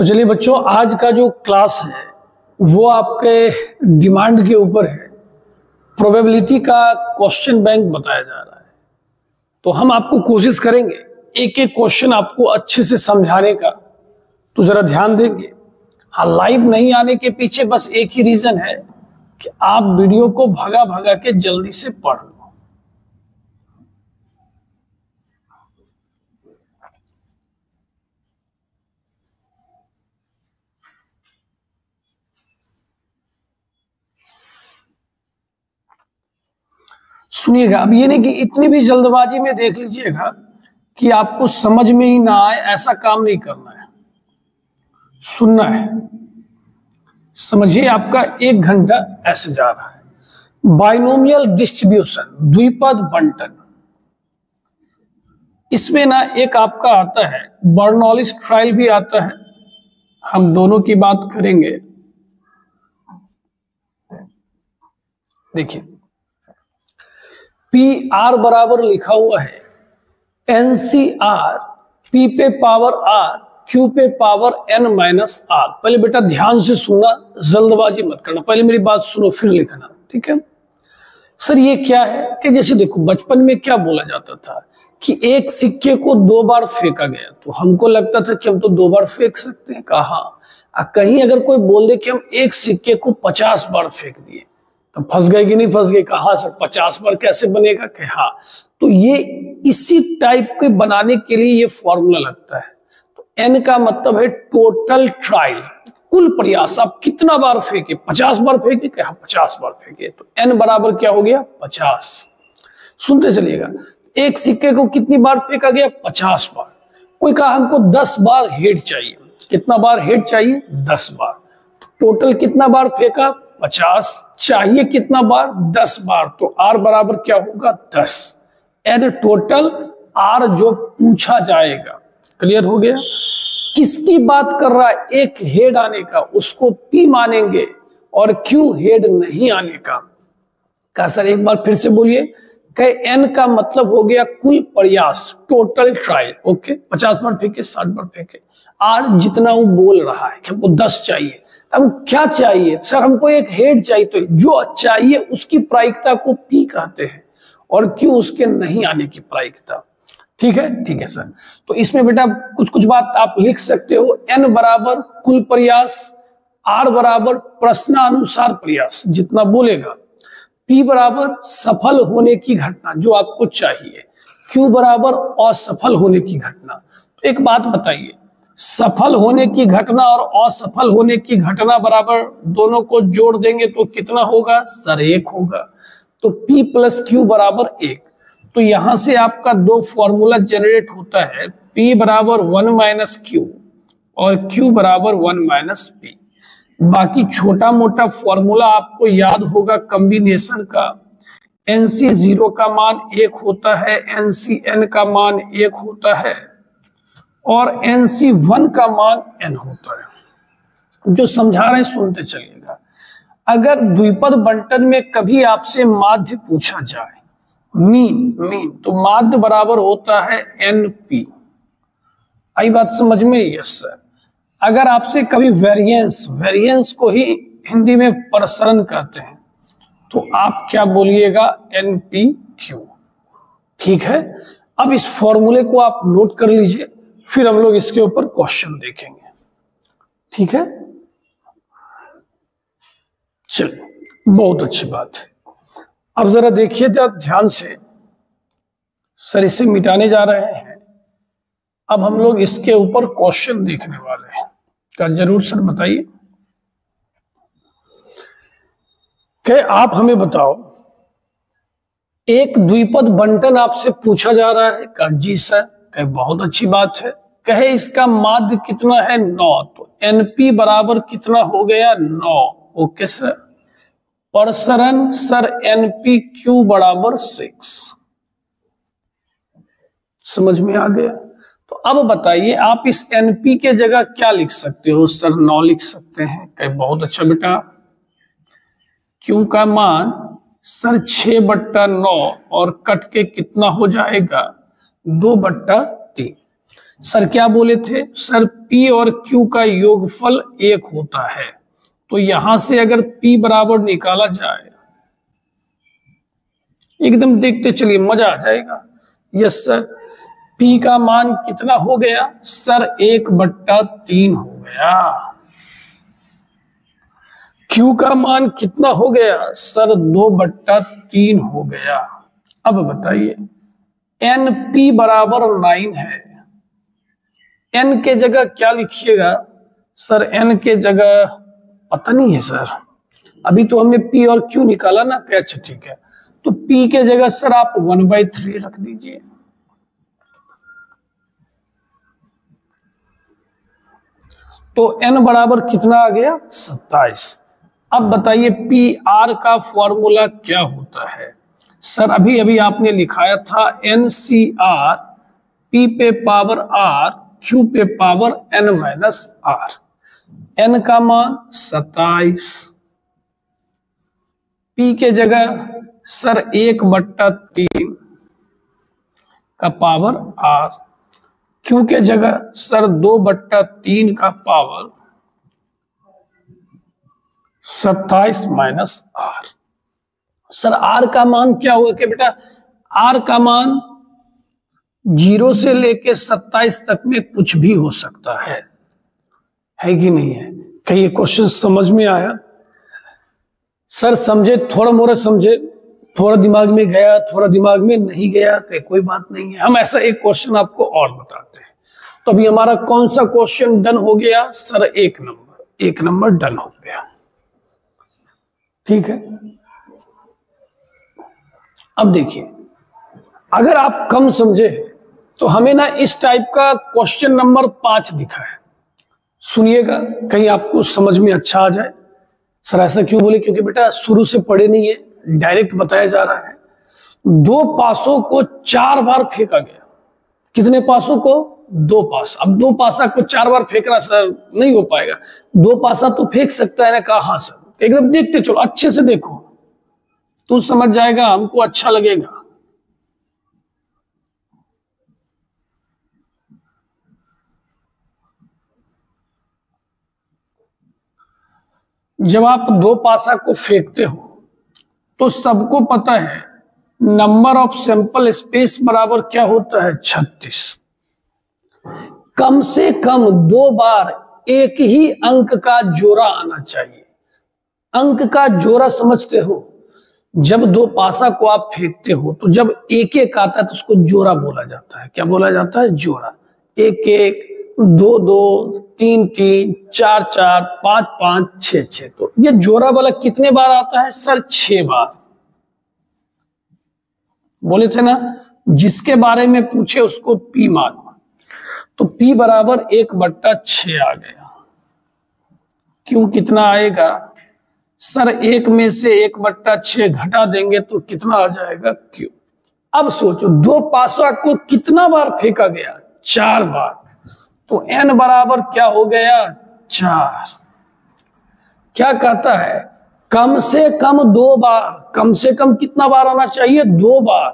तो चलिए बच्चों, आज का जो क्लास है वो आपके डिमांड के ऊपर है। प्रोबेबिलिटी का क्वेश्चन बैंक बताया जा रहा है, तो हम आपको कोशिश करेंगे एक एक क्वेश्चन आपको अच्छे से समझाने का। तो जरा ध्यान देंगे। हाँ, लाइव नहीं आने के पीछे बस एक ही रीजन है कि आप वीडियो को भगा भगा के जल्दी से पढ़ लो। सुनिएगा, अब ये नहीं कि इतनी भी जल्दबाजी में देख लीजिएगा कि आपको समझ में ही ना आए, ऐसा काम नहीं करना है। सुनना है, समझिए। आपका 1 घंटा ऐसे जा रहा है। बाइनोमियल डिस्ट्रीब्यूशन, द्विपद बंटन, इसमें ना एक आपका आता है बर्नौलिस ट्रायल भी आता है। हम दोनों की बात करेंगे। देखिए, पी आर बराबर लिखा हुआ है NCR, P पे पावर R, Q पे पावर N माइनस R। पहले बेटा ध्यान से सुनना, जल्दबाजी मत करना। पहले मेरी बात सुनो फिर लिखना, ठीक है। सर ये क्या है कि जैसे देखो, बचपन में क्या बोला जाता था कि एक सिक्के को 2 बार फेंका गया, तो हमको लगता था कि हम तो 2 बार फेंक सकते हैं। कहा कहीं अगर कोई बोल दे कि हम एक सिक्के को 50 बार फेंक दिए तो फंस गए कि नहीं फंस गए? कहा सर 50 बार कैसे बनेगा? कि हाँ, तो ये इसी टाइप के बनाने के लिए ये फॉर्मूला लगता है। तो एन का मतलब है टोटल ट्रायल, कुल प्रयास। आप कितना बार फेंके? 50 बार फेंके? कि हाँ 50 बार फेंके। तो एन बराबर क्या हो गया? 50। सुनते चलिएगा, एक सिक्के को कितनी बार फेंका गया? 50 बार। कोई कहा हमको 10 बार हेड चाहिए। कितना बार हेड चाहिए? 10 बार। तो टोटल कितना बार फेंका? 50। चाहिए कितना बार? 10 बार। तो आर बराबर क्या होगा? 10। एन टोटल, आर जो पूछा जाएगा। क्लियर हो गया? किसकी बात कर रहा है? एक हेड आने का, उसको पी मानेंगे, और क्यों हेड नहीं आने का? कहा सर एक बार फिर से बोलिए। कहे एन का मतलब हो गया कुल प्रयास, टोटल ट्रायल। ओके, 50 बार फेंके, 60 बार फेंके। आर जितना वो बोल रहा है कि हमको 10 चाहिए, अब क्या चाहिए? सर हमको एक हेड चाहिए। तो जो चाहिए उसकी प्रायिकता को पी कहते हैं, और क्यों उसके नहीं आने की प्रायिकता। ठीक है, ठीक है सर। तो इसमें बेटा कुछ कुछ बात आप लिख सकते हो। एन बराबर कुल प्रयास, आर बराबर प्रश्नानुसार प्रयास जितना बोलेगा, पी बराबर सफल होने की घटना जो आपको चाहिए, क्यू बराबर असफल होने की घटना। तो एक बात बताइए, सफल होने की घटना और असफल होने की घटना बराबर, दोनों को जोड़ देंगे तो कितना होगा? सर 1 होगा। तो P प्लस क्यू बराबर 1। तो यहां से आपका 2 फॉर्मूला जनरेट होता है, P बराबर 1 माइनस क्यू और Q बराबर 1 माइनस P। बाकी छोटा मोटा फॉर्मूला आपको याद होगा कॉम्बिनेशन का। NC0 का मान 1 होता है, NCN का मान 1 होता है, और NC1 का मान n होता है। जो समझा रहे हैं सुनते चलिएगा। अगर द्विपद बंटन में कभी आपसे माध्य पूछा जाए, मीन, तो माध्य बराबर होता है NP। आई बात समझ में? Yes sir. अगर आपसे कभी वेरिएंस को ही हिंदी में प्रसरण कहते हैं, तो आप क्या बोलिएगा? NPQ। ठीक है, अब इस फॉर्मूले को आप नोट कर लीजिए, फिर हम लोग इसके ऊपर क्वेश्चन देखेंगे। ठीक है, चलिए, बहुत अच्छी बात है। अब जरा देखिए ध्यान से, सर इसे मिटाने जा रहे हैं। अब हम लोग इसके ऊपर क्वेश्चन देखने वाले हैं। क्या जरूर सर बताइए कि आप हमें बताओ, एक द्विपद बंटन आपसे पूछा जा रहा है। कहा जी सर। कहे बहुत अच्छी बात है। कहे इसका माध्य कितना है? 9। तो NP बराबर कितना हो गया? 9। Okay sir. प्रसरण सर NPQ बराबर 6। समझ में आ गया? तो अब बताइए, आप इस NP के जगह क्या लिख सकते हो? सर 9 लिख सकते हैं। कहे बहुत अच्छा बेटा। Q का मान सर 6/9, और कट के कितना हो जाएगा? 2/3। सर क्या बोले थे सर, P और Q का योगफल 1 होता है। तो यहां से अगर P बराबर निकाला जाए, एकदम देखते चलिए मजा आ जाएगा। यस सर, P का मान कितना हो गया सर, 1/3 हो गया। Q का मान कितना हो गया सर, 2/3 हो गया। अब बताइए NP बराबर 9 है, N के जगह क्या लिखिएगा सर, N के जगह पता नहीं है सर, अभी तो हमने P और Q निकाला ना। अच्छा ठीक है, तो P के जगह सर आप 1/3 रख दीजिए। तो N बराबर कितना आ गया 27। अब बताइए PR का फॉर्मूला क्या होता है सर, अभी अभी आपने लिखाया था NCR, P पे पावर R, Q पे पावर N-R। N का मान 27, P के जगह सर 1/3 का पावर R, Q के जगह सर 2/3 का power 27 minus R। Sir R का मान क्या हुआ कि बेटा, R का मान 0 से लेके 27 तक में कुछ भी हो सकता है कि नहीं है? कहीं ये क्वेश्चन समझ में आया सर? समझे, थोड़ा मोड़ा समझे, थोड़ा दिमाग में गया, थोड़ा दिमाग में नहीं गया, कोई बात नहीं है। हम ऐसा एक क्वेश्चन आपको और बताते हैं। तो अभी हमारा कौन सा क्वेश्चन डन हो गया सर, 1 नंबर डन हो गया। ठीक है, अब देखिए, अगर आप कम समझे तो हमें ना इस टाइप का क्वेश्चन नंबर 5 दिखा है, सुनिएगा, कहीं आपको समझ में अच्छा आ जाए। सर ऐसा क्यों बोले? क्योंकि बेटा शुरू से पढ़े नहीं है, डायरेक्ट बताया जा रहा है। 2 पासों को 4 बार फेंका गया। कितने पासों को? 2 पास। अब 2 पासा को 4 बार फेंकना सर नहीं हो पाएगा। 2 पासा तो फेंक सकता है ना? कहा हाँ सर। एकदम देखते चलो, अच्छे से देखो, तू समझ जाएगा, हमको अच्छा लगेगा। जब आप 2 पासा को फेंकते हो तो सबको पता है नंबर ऑफ सैंपल स्पेस बराबर क्या होता है? 36। कम से कम 2 बार एक ही अंक का जोड़ा आना चाहिए। अंक का जोड़ा समझते हो? जब 2 पासा को आप फेंकते हो तो जब एक एक आता है तो उसको जोड़ा बोला जाता है। क्या बोला जाता है? जोड़ा। 1-1, 2-2, 3-3, 4-4, 5-5, 6-6। तो ये जोड़ा वाला कितने बार आता है सर? 6 बार। बोले थे ना, जिसके बारे में पूछे उसको P मानो। तो P बराबर 1/6 आ गया। क्यों कितना आएगा सर? 1 में से 1/6 घटा देंगे तो कितना आ जाएगा? Q। अब सोचो 2 पासा को कितना बार फेंका गया? 4 बार। तो N बराबर क्या हो गया? 4। क्या कहता है? कम से कम 2 बार। कम से कम कितना बार आना चाहिए? 2 बार।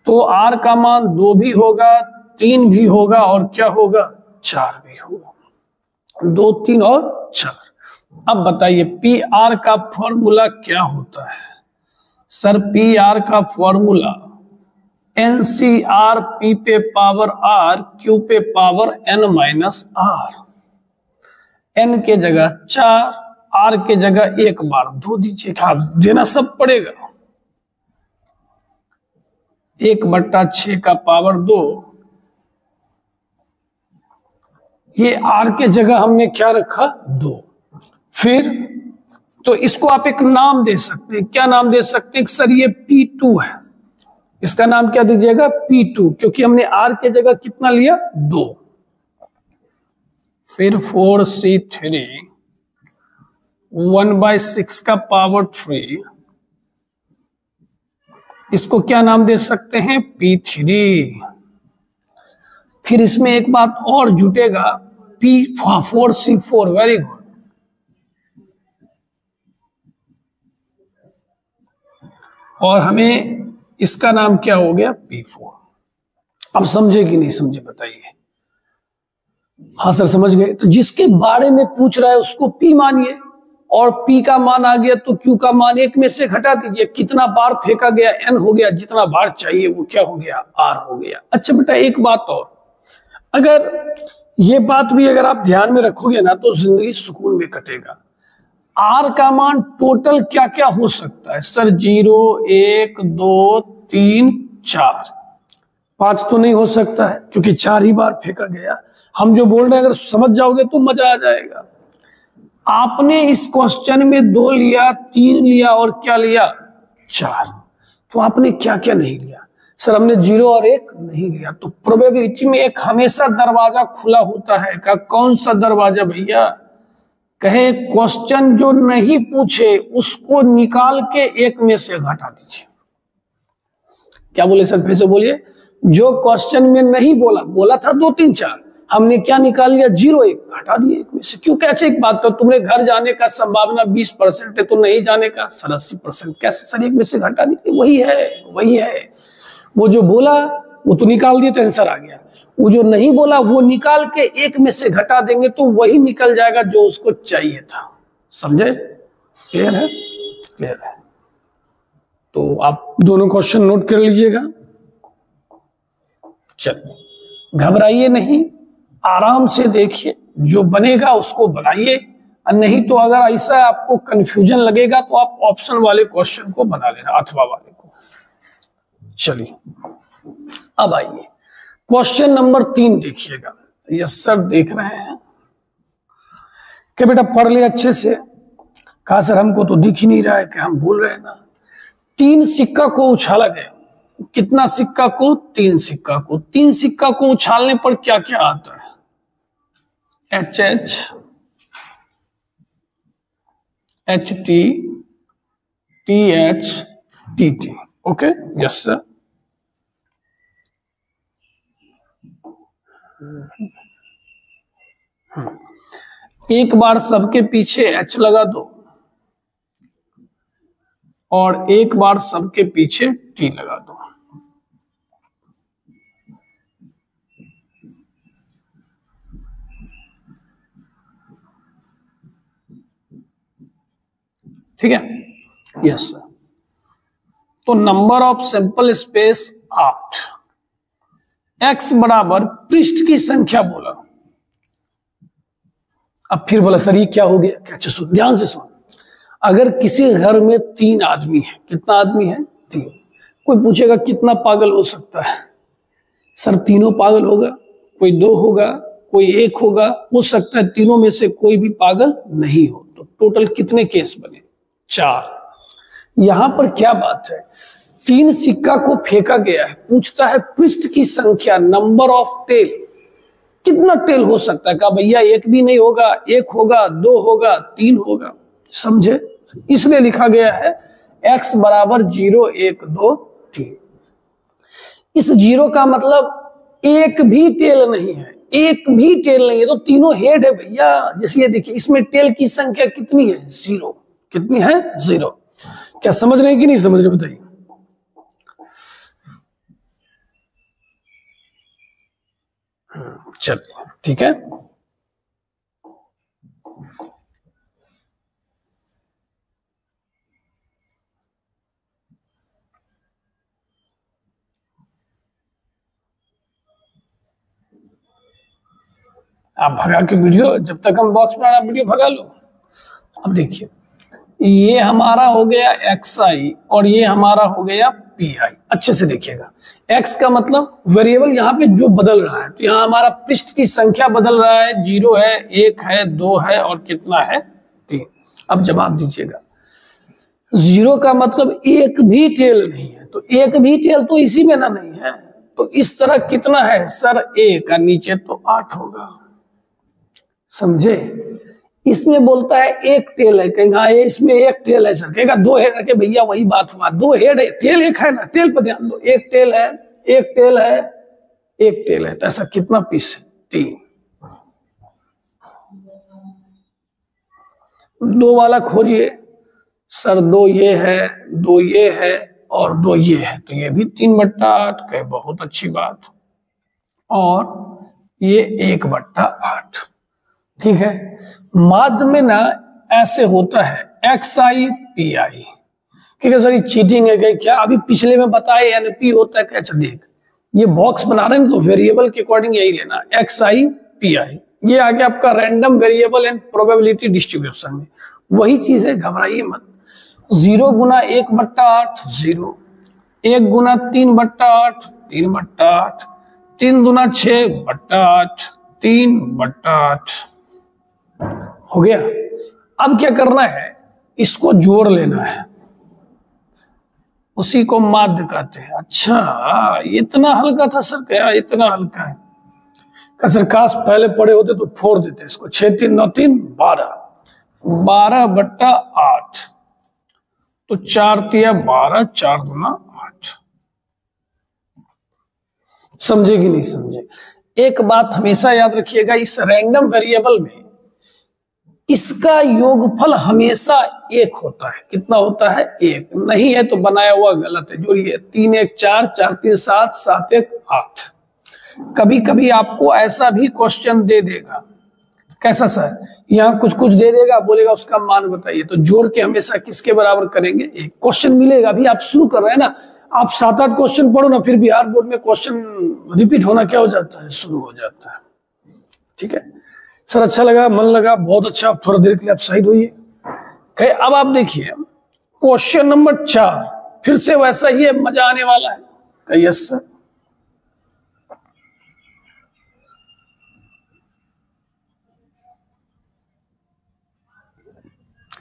तो R का मान 2 भी होगा, 3 भी होगा, और क्या होगा? 4 भी होगा। 2, 3 और 4। अब बताइए PR का फॉर्मूला क्या होता है सर? PR का फॉर्मूला NCR, P पे पावर R, Q पे पावर N-R। N के जगह 4, R के जगह 1 बार 2 दीजिए। हाँ, देना सब पड़ेगा। 1/6 का पावर 2, ये R के जगह हमने क्या रखा? 2। फिर तो इसको आप एक नाम दे सकते हैं। क्या नाम दे सकते हैं सर? ये P2 है। इसका नाम क्या दीजिएगा? P2, क्योंकि हमने R के जगह कितना लिया? 2। फिर 4C3, 1/6 का पावर 3, इसको क्या नाम दे सकते हैं? P3। फिर इसमें एक बात और जुटेगा, P4C4। Very good. और हमें इसका नाम क्या हो गया? P4। अब समझे कि नहीं समझे बताइए? हाँ सर समझ गए। तो जिसके बारे में पूछ रहा है उसको P मानिए, और P का मान आ गया तो Q का मान 1 में से घटा दीजिए। कितना बार फेंका गया N हो गया, जितना बार चाहिए वो क्या हो गया R हो गया। अच्छा बेटा एक बात और, अगर ये बात भी अगर आप ध्यान में रखोगे ना तो जिंदगी सुकून में कटेगा। R का मान टोटल क्या क्या हो सकता है सर? 0 1 2 3 4, 5 तो नहीं हो सकता है क्योंकि 4 ही बार फेंका गया। हम जो बोल रहे हैं अगर समझ जाओगे तो मजा आ जाएगा। आपने इस क्वेश्चन में 2 लिया, 3 लिया और क्या लिया 4, तो आपने क्या क्या नहीं लिया? सर हमने 0 और 1 नहीं लिया। तो प्रोबेबिलिटी में एक हमेशा दरवाजा खुला होता है का, कौन सा दरवाजा भैया? कहे क्वेश्चन जो नहीं पूछे उसको निकाल के 1 में से घटा दीजिए। क्या बोले सर? फिर से बोलिए। जो क्वेश्चन में नहीं बोला था 2 3 4, हमने क्या निकाल लिया 0 1, घटा दिए 1 में से। क्यों? कैसे? एक बात तो तुम्हें घर जाने का संभावना 20% है तो नहीं जाने का सर 80%, कैसे सर 1 में से घटा दिए? वही है वो जो बोला वो तो निकाल दिए तो आंसर आ गया, वो जो नहीं बोला वो निकाल के 1 में से घटा देंगे तो वही निकल जाएगा जो उसको चाहिए था। समझे? क्लियर है? क्लियर है। तो आप दोनों क्वेश्चन नोट कर लीजिएगा। चलिए घबराइए नहीं, आराम से देखिए, जो बनेगा उसको बनाइए, और नहीं तो अगर ऐसा आपको कंफ्यूजन लगेगा तो आप ऑप्शन वाले क्वेश्चन को बना लेना, अथवा वाले को। चलिए अब आइए क्वेश्चन नंबर 3 देखिएगा। यस सर देख रहे हैं कि बेटा पढ़ ले अच्छे से। कहा सर हमको तो दिख ही नहीं रहा है कि हम बोल रहे हैं ना। 3 सिक्का को उछाला गया। कितना सिक्का को? 3 सिक्का को। 3 सिक्का को उछालने पर क्या क्या आता है? HH HT TH TT। Okay yes sir. एक बार सबके पीछे H लगा दो और एक बार सबके पीछे T लगा दो। ठीक है? Yes sir. तो number of sample space 8, x बराबर पृष्ठ की संख्या बोला। अब फिर बोला सर ये क्या हो गया? क्या? सुन ध्यान से सुन। अगर किसी घर में 3 आदमी है, कितना आदमी है? 3। कोई पूछेगा कितना पागल हो सकता है? सर तीनों पागल होगा, कोई 2 होगा, कोई 1 होगा, हो सकता है तीनों में से कोई भी पागल नहीं हो। तो टोटल कितने केस बने? 4। यहां पर क्या बात है? 3 सिक्का को फेंका गया है, पूछता है पृष्ठ की संख्या, नंबर ऑफ टेल। कितना टेल हो सकता है? कहा भैया 1 भी नहीं होगा, 1 होगा, 2 होगा, 3 होगा। समझे? इसलिए लिखा गया है x बराबर 0 1 2 3। इस 0 का मतलब एक भी टेल नहीं है, एक भी टेल नहीं है, तो तीनों हेड है भैया। जैसे ये देखिए इसमें टेल की संख्या कितनी है? 0। कितनी है? 0। क्या समझ रहे हैं कि नहीं समझ रहे? बताइए। चलिए ठीक है। आप भगा के वीडियो, जब तक हम बॉक्स में आ रहा वीडियो भगा लो। अब देखिए ये हमारा हो गया xi और ये हमारा हो गया pi। अच्छे से देखिएगा, x का मतलब वेरिएबल यहाँ पे जो बदल रहा है, तो यहाँ हमारा पृष्ठ की संख्या बदल रहा है। 0 है, 1 है, 2 है और कितना है? 3। अब जवाब दीजिएगा। 0 का मतलब एक भी टेल नहीं है, तो एक भी टेल तो इसी में ना नहीं है, तो इस तरह कितना है सर? 1 का नीचे तो 8 होगा। समझे? इसमें बोलता है 1 टेल है, कहेंगे हाँ इसमें 1 टेल है सर। कहेगा 2 हेड है, भैया वही बात हुआ, 2 हेड है, टेल 1 है ना। टेल पर ध्यान दो, 1 टेल है, 1 टेल है, 1 टेल है, तो ऐसा कितना पीस है? 3। 2 वाला खोजिए सर। 2 ये है, 2 ये है और 2 ये है, तो ये भी 3/8। कहे बहुत अच्छी बात। और ये 1/8। ठीक है, माध्य में ना ऐसे होता है XI PI। ठीक है सर, ये चीटिंग है क्या? अभी पिछले में बताए NP होता है क्या? अच्छा देख, ये बॉक्स बना रहे हैं तो वेरिएबल के अकॉर्डिंग यही लेना, XI PI। ये आ गया आपका random variable and probability distribution में, वही चीज है, घबराइए मत। 0 गुना 1/8 0, 1 गुना 3/8 3/8, 3 गुना 6/8 3/8 हो गया। अब क्या करना है, इसको जोड़ लेना है, उसी को माध्य कहते हैं। अच्छा, इतना हल्का था सर? क्या इतना हल्का है? का सर काश पहले पढ़े होते तो फोड़ देते इसको। 6 3 9 3 12, 12/8 तो 4 तिया 12, 4 गुना 8। समझे कि नहीं समझे? एक बात हमेशा याद रखिएगा, इस रैंडम वेरिएबल में इसका योगफल हमेशा 1 होता है। कितना होता है? 1। नहीं है तो बनाया हुआ गलत है। जोड़िए, 3 1 4, 4 3 7, 7 1 8। कभी कभी आपको ऐसा भी क्वेश्चन दे देगा, कैसा सर? यहाँ कुछ कुछ दे देगा, बोलेगा उसका मान बताइए, तो जोड़ के हमेशा किसके बराबर करेंगे? 1। क्वेश्चन मिलेगा। अभी आप शुरू कर रहे हैं ना, आप 7-8 क्वेश्चन पढ़ो ना, फिर बिहार बोर्ड में क्वेश्चन रिपीट होना क्या हो जाता है? शुरू हो जाता है। ठीक है सर, अच्छा लगा, मन लगा, बहुत अच्छा। आप थोड़ा देर के लिए आप साइड होइए। अब आप देखिए क्वेश्चन नंबर 4, फिर से वैसा ही है, मजा आने वाला है। Yes sir.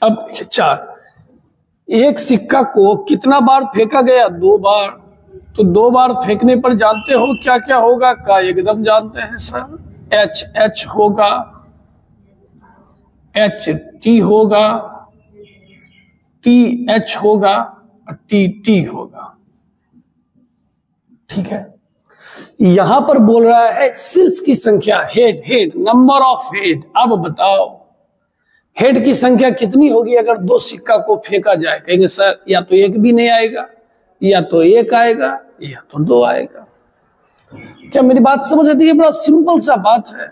अब 4, एक सिक्का को कितना बार फेंका गया? 2 बार। तो 2 बार फेंकने पर जानते हो क्या क्या होगा? का एकदम जानते हैं सर। H होगा, HT होगा, TH होगा, TT होगा। ठीक है, यहां पर बोल रहा है सिल्स की संख्या, हेड नंबर ऑफ हेड। अब बताओ हेड की संख्या कितनी होगी अगर 2 सिक्का को फेंका जाए? कहेंगे सर या तो 1 भी नहीं आएगा, या तो 1 आएगा, या तो 2 आएगा। क्या मेरी बात समझ आती है? बड़ा सिंपल सा बात है।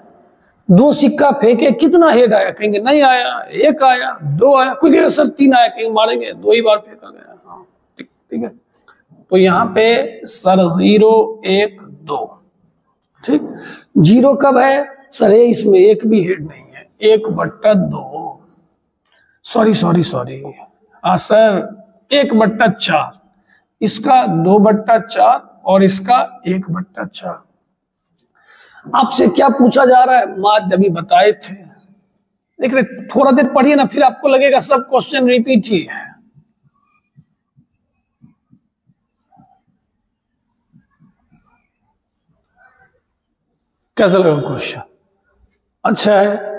2 सिक्का फेंके, कितना हेड आया? कहेंगे नहीं आया, 1 आया, 2 आया। कोई कहेगा सर 3 आया, कहेंगे मारेंगे 2 ही बार फेंका गया। हाँ ठीक है, तो यहाँ पे सर 0 1 2। ठीक, 0 कब है सर? इसमें 1 भी हेड नहीं है, 1/2। सॉरी हाँ सर, 1/4। इसका 2/4 और इसका 1/4। आपसे क्या पूछा जा रहा है? माध्य अभी बताए थे। देख रहे, थोड़ा देर पढ़िए ना, फिर आपको लगेगा सब क्वेश्चन रिपीट ही है। कैसा लगा क्वेश्चन? अच्छा है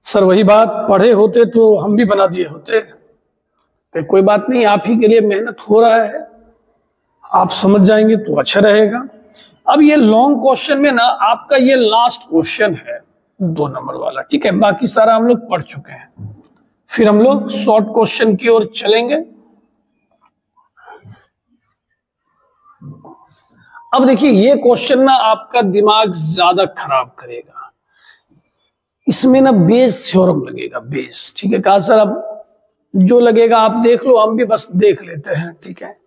सर, वही बात, पढ़े होते तो हम भी बना दिए होते। कोई बात नहीं, आप ही के लिए मेहनत हो रहा है, आप समझ जाएंगे तो अच्छा रहेगा। अब ये लॉन्ग क्वेश्चन में ना आपका ये लास्ट क्वेश्चन है 2 नंबर वाला। ठीक है, बाकी सारा हम लोग पढ़ चुके हैं, फिर हम लोग शॉर्ट क्वेश्चन की ओर चलेंगे। अब देखिए, ये क्वेश्चन ना आपका दिमाग ज्यादा खराब करेगा। इसमें ना बेस थ्योरम लगेगा, बेस। ठीक है, कहा सर अब जो लगेगा आप देख लो, हम भी बस देख लेते हैं। ठीक है,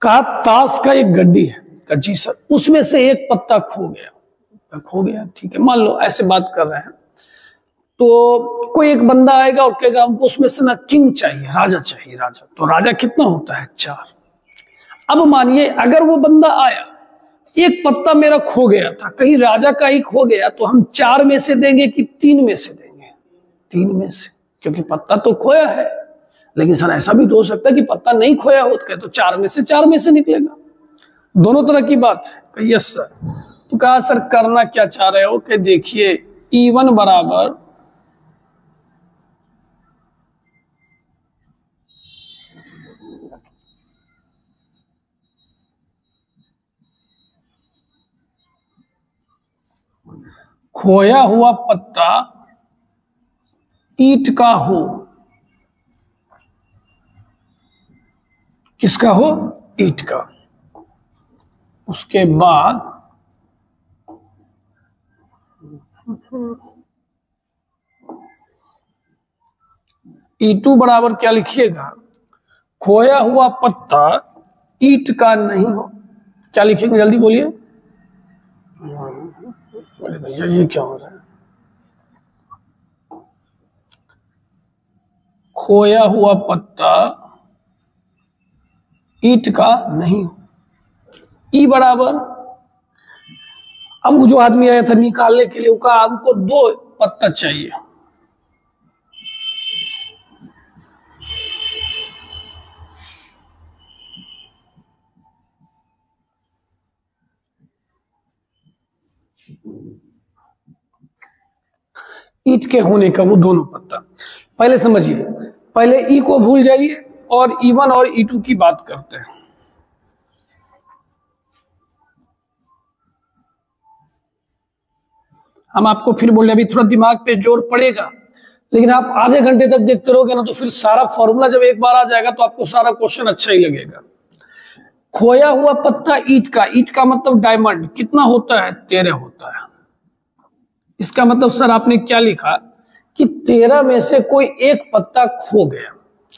कहा ताश का एक गड्डी है। जी सर, उसमें से एक पत्ता खो गया। ठीक है, मान लो ऐसे बात कर रहे हैं, तो कोई एक बंदा आएगा और कहेगा हमको उसमें से ना किंग चाहिए, राजा चाहिए, राजा। तो राजा कितना होता है? 4। अब मानिए अगर वो बंदा आया, एक पत्ता मेरा खो गया था, कहीं राजा का ही खो गया, तो हम 4 में से देंगे कि 3 में से देंगे? 3 में से, क्योंकि पत्ता तो खोया है। लेकिन सर ऐसा भी तो हो सकता है कि पत्ता नहीं खोया हो, तो 4 में से 4 में से निकलेगा। दोनों तरह की बात है। Yes sir. तो कहा सर करना क्या चाह रहे हो? कि देखिए E1 बराबर खोया हुआ पत्ता ईंट का हो। किसका हो? ईंट का। उसके बाद E2 बराबर क्या लिखिएगा, खोया हुआ पत्ता ईट का नहीं हो, क्या लिखेंगे जल्दी बोलिए। अरे भैया ये क्या हो रहा है, खोया हुआ पत्ता ईट का नहीं हो। ई बराबर, अब वो जो आदमी आया था निकालने के लिए, उसका हमको 2 पत्ता चाहिए। ईट के होने का वो दोनों पत्ता, पहले समझिए, पहले ई को भूल जाइए और E1 और E2 की बात करते हैं। हम आपको फिर बोल रहे अभी थोड़ा दिमाग पे जोर पड़ेगा, लेकिन आप आधे घंटे तक देखते रहोगे ना तो फिर सारा फॉर्मूला जब एक बार आ जाएगा तो आपको सारा क्वेश्चन अच्छा ही लगेगा। खोया हुआ पत्ता ईट का मतलब डायमंड कितना होता है, 13 होता है। इसका मतलब सर आपने क्या लिखा कि 13 में से कोई एक पत्ता खो गया,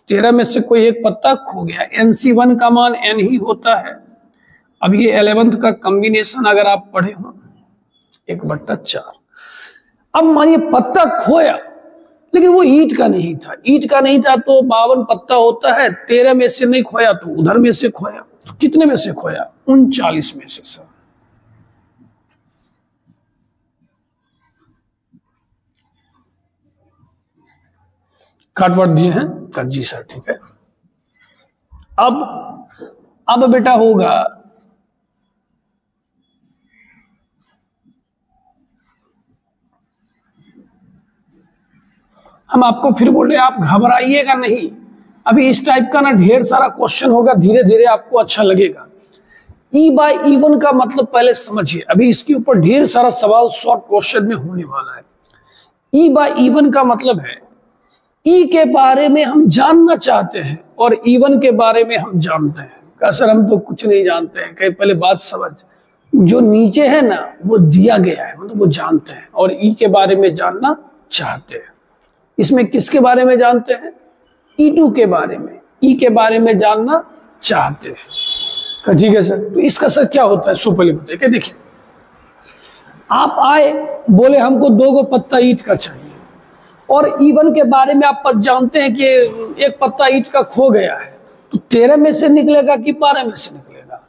13 में से कोई एक पत्ता खो गया। NC1 का मान n ही होता है। अब ये 11th का कॉम्बिनेशन अगर आप पढ़े हो 1/4। अब मानिए पत्ता खोया लेकिन वो ईट का नहीं था, ईट का नहीं था तो 52 पत्ता होता है, 13 में से नहीं खोया तो उधर में से खोया, तो कितने में से खोया, 39 में से सर। काटवर्ड दिए हैं जी सर, ठीक है। अब बेटा होगा हम आपको फिर बोल रहे आप घबराइएगा नहीं, अभी इस टाइप का ना ढेर सारा क्वेश्चन होगा, धीरे धीरे आपको अच्छा लगेगा। E/E1 का मतलब पहले समझिए, अभी इसके ऊपर ढेर सारा सवाल शॉर्ट क्वेश्चन में होने वाला है। E/E1 का मतलब है E के बारे में हम जानना चाहते हैं और E1 के बारे में हम जानते हैं। क्या सर हम तो कुछ नहीं जानते हैं, कहीं पहले बात समझ, जो नीचे है ना वो दिया गया है, मतलब वो जानते हैं और E के बारे में जानना चाहते हैं। इसमें किसके बारे में जानते हैं, E2 के बारे में, E के बारे में जानना चाहते हैं। ठीक है सर, तो इसका सर क्या होता है सो पहले बताइए। क्या देखिए, आप आए बोले हमको 2 पत्ता ईट का चाहिए और E1 के बारे में आप जानते हैं कि एक पत्ता ईट का खो गया है, तो 13 में से निकलेगा कि 12 में से निकलेगा,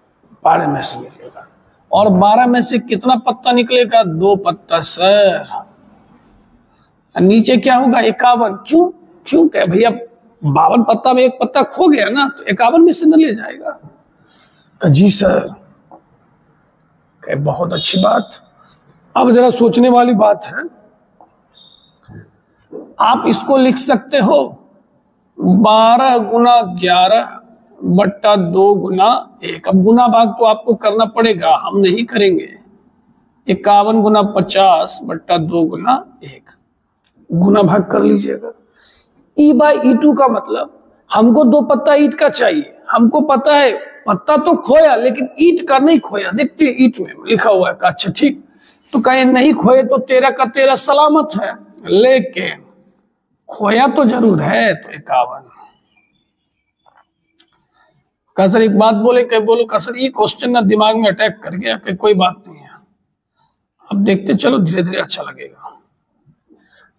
12 में से निकलेगा। और 12 में से कितना पत्ता निकलेगा, 2 पत्ता सर। नीचे क्या होगा, 51। क्यों क्या भैया, 52 पत्ता में एक पत्ता खो गया ना, तो 51 में से न ले जाएगा। जी सर, बहुत अच्छी बात। अब जरा सोचने वाली बात है, आप इसको लिख सकते हो 12 गुना 11 बट्टा 2 गुना 1। अब गुना भाग तो आपको करना पड़ेगा, हम नहीं करेंगे। 51 गुना 50 बट्टा 2 गुना 1, गुना भाग कर लीजिएगा। E/E2 का मतलब हमको 2 पत्ता ईट का चाहिए, हमको पता है पत्ता तो खोया लेकिन ईट का नहीं खोया, देखते ईट में लिखा हुआ है। अच्छा ठीक, तो कहीं नहीं खोए तो 13 का 13 सलामत है, लेकिन खोया तो जरूर है, तो 51। का सर एक बात बोले, क्या बोलो का सर, ये क्वेश्चन ना दिमाग में अटैक कर गया कि कोई बात नहीं है, अब देखते चलो धीरे धीरे अच्छा लगेगा।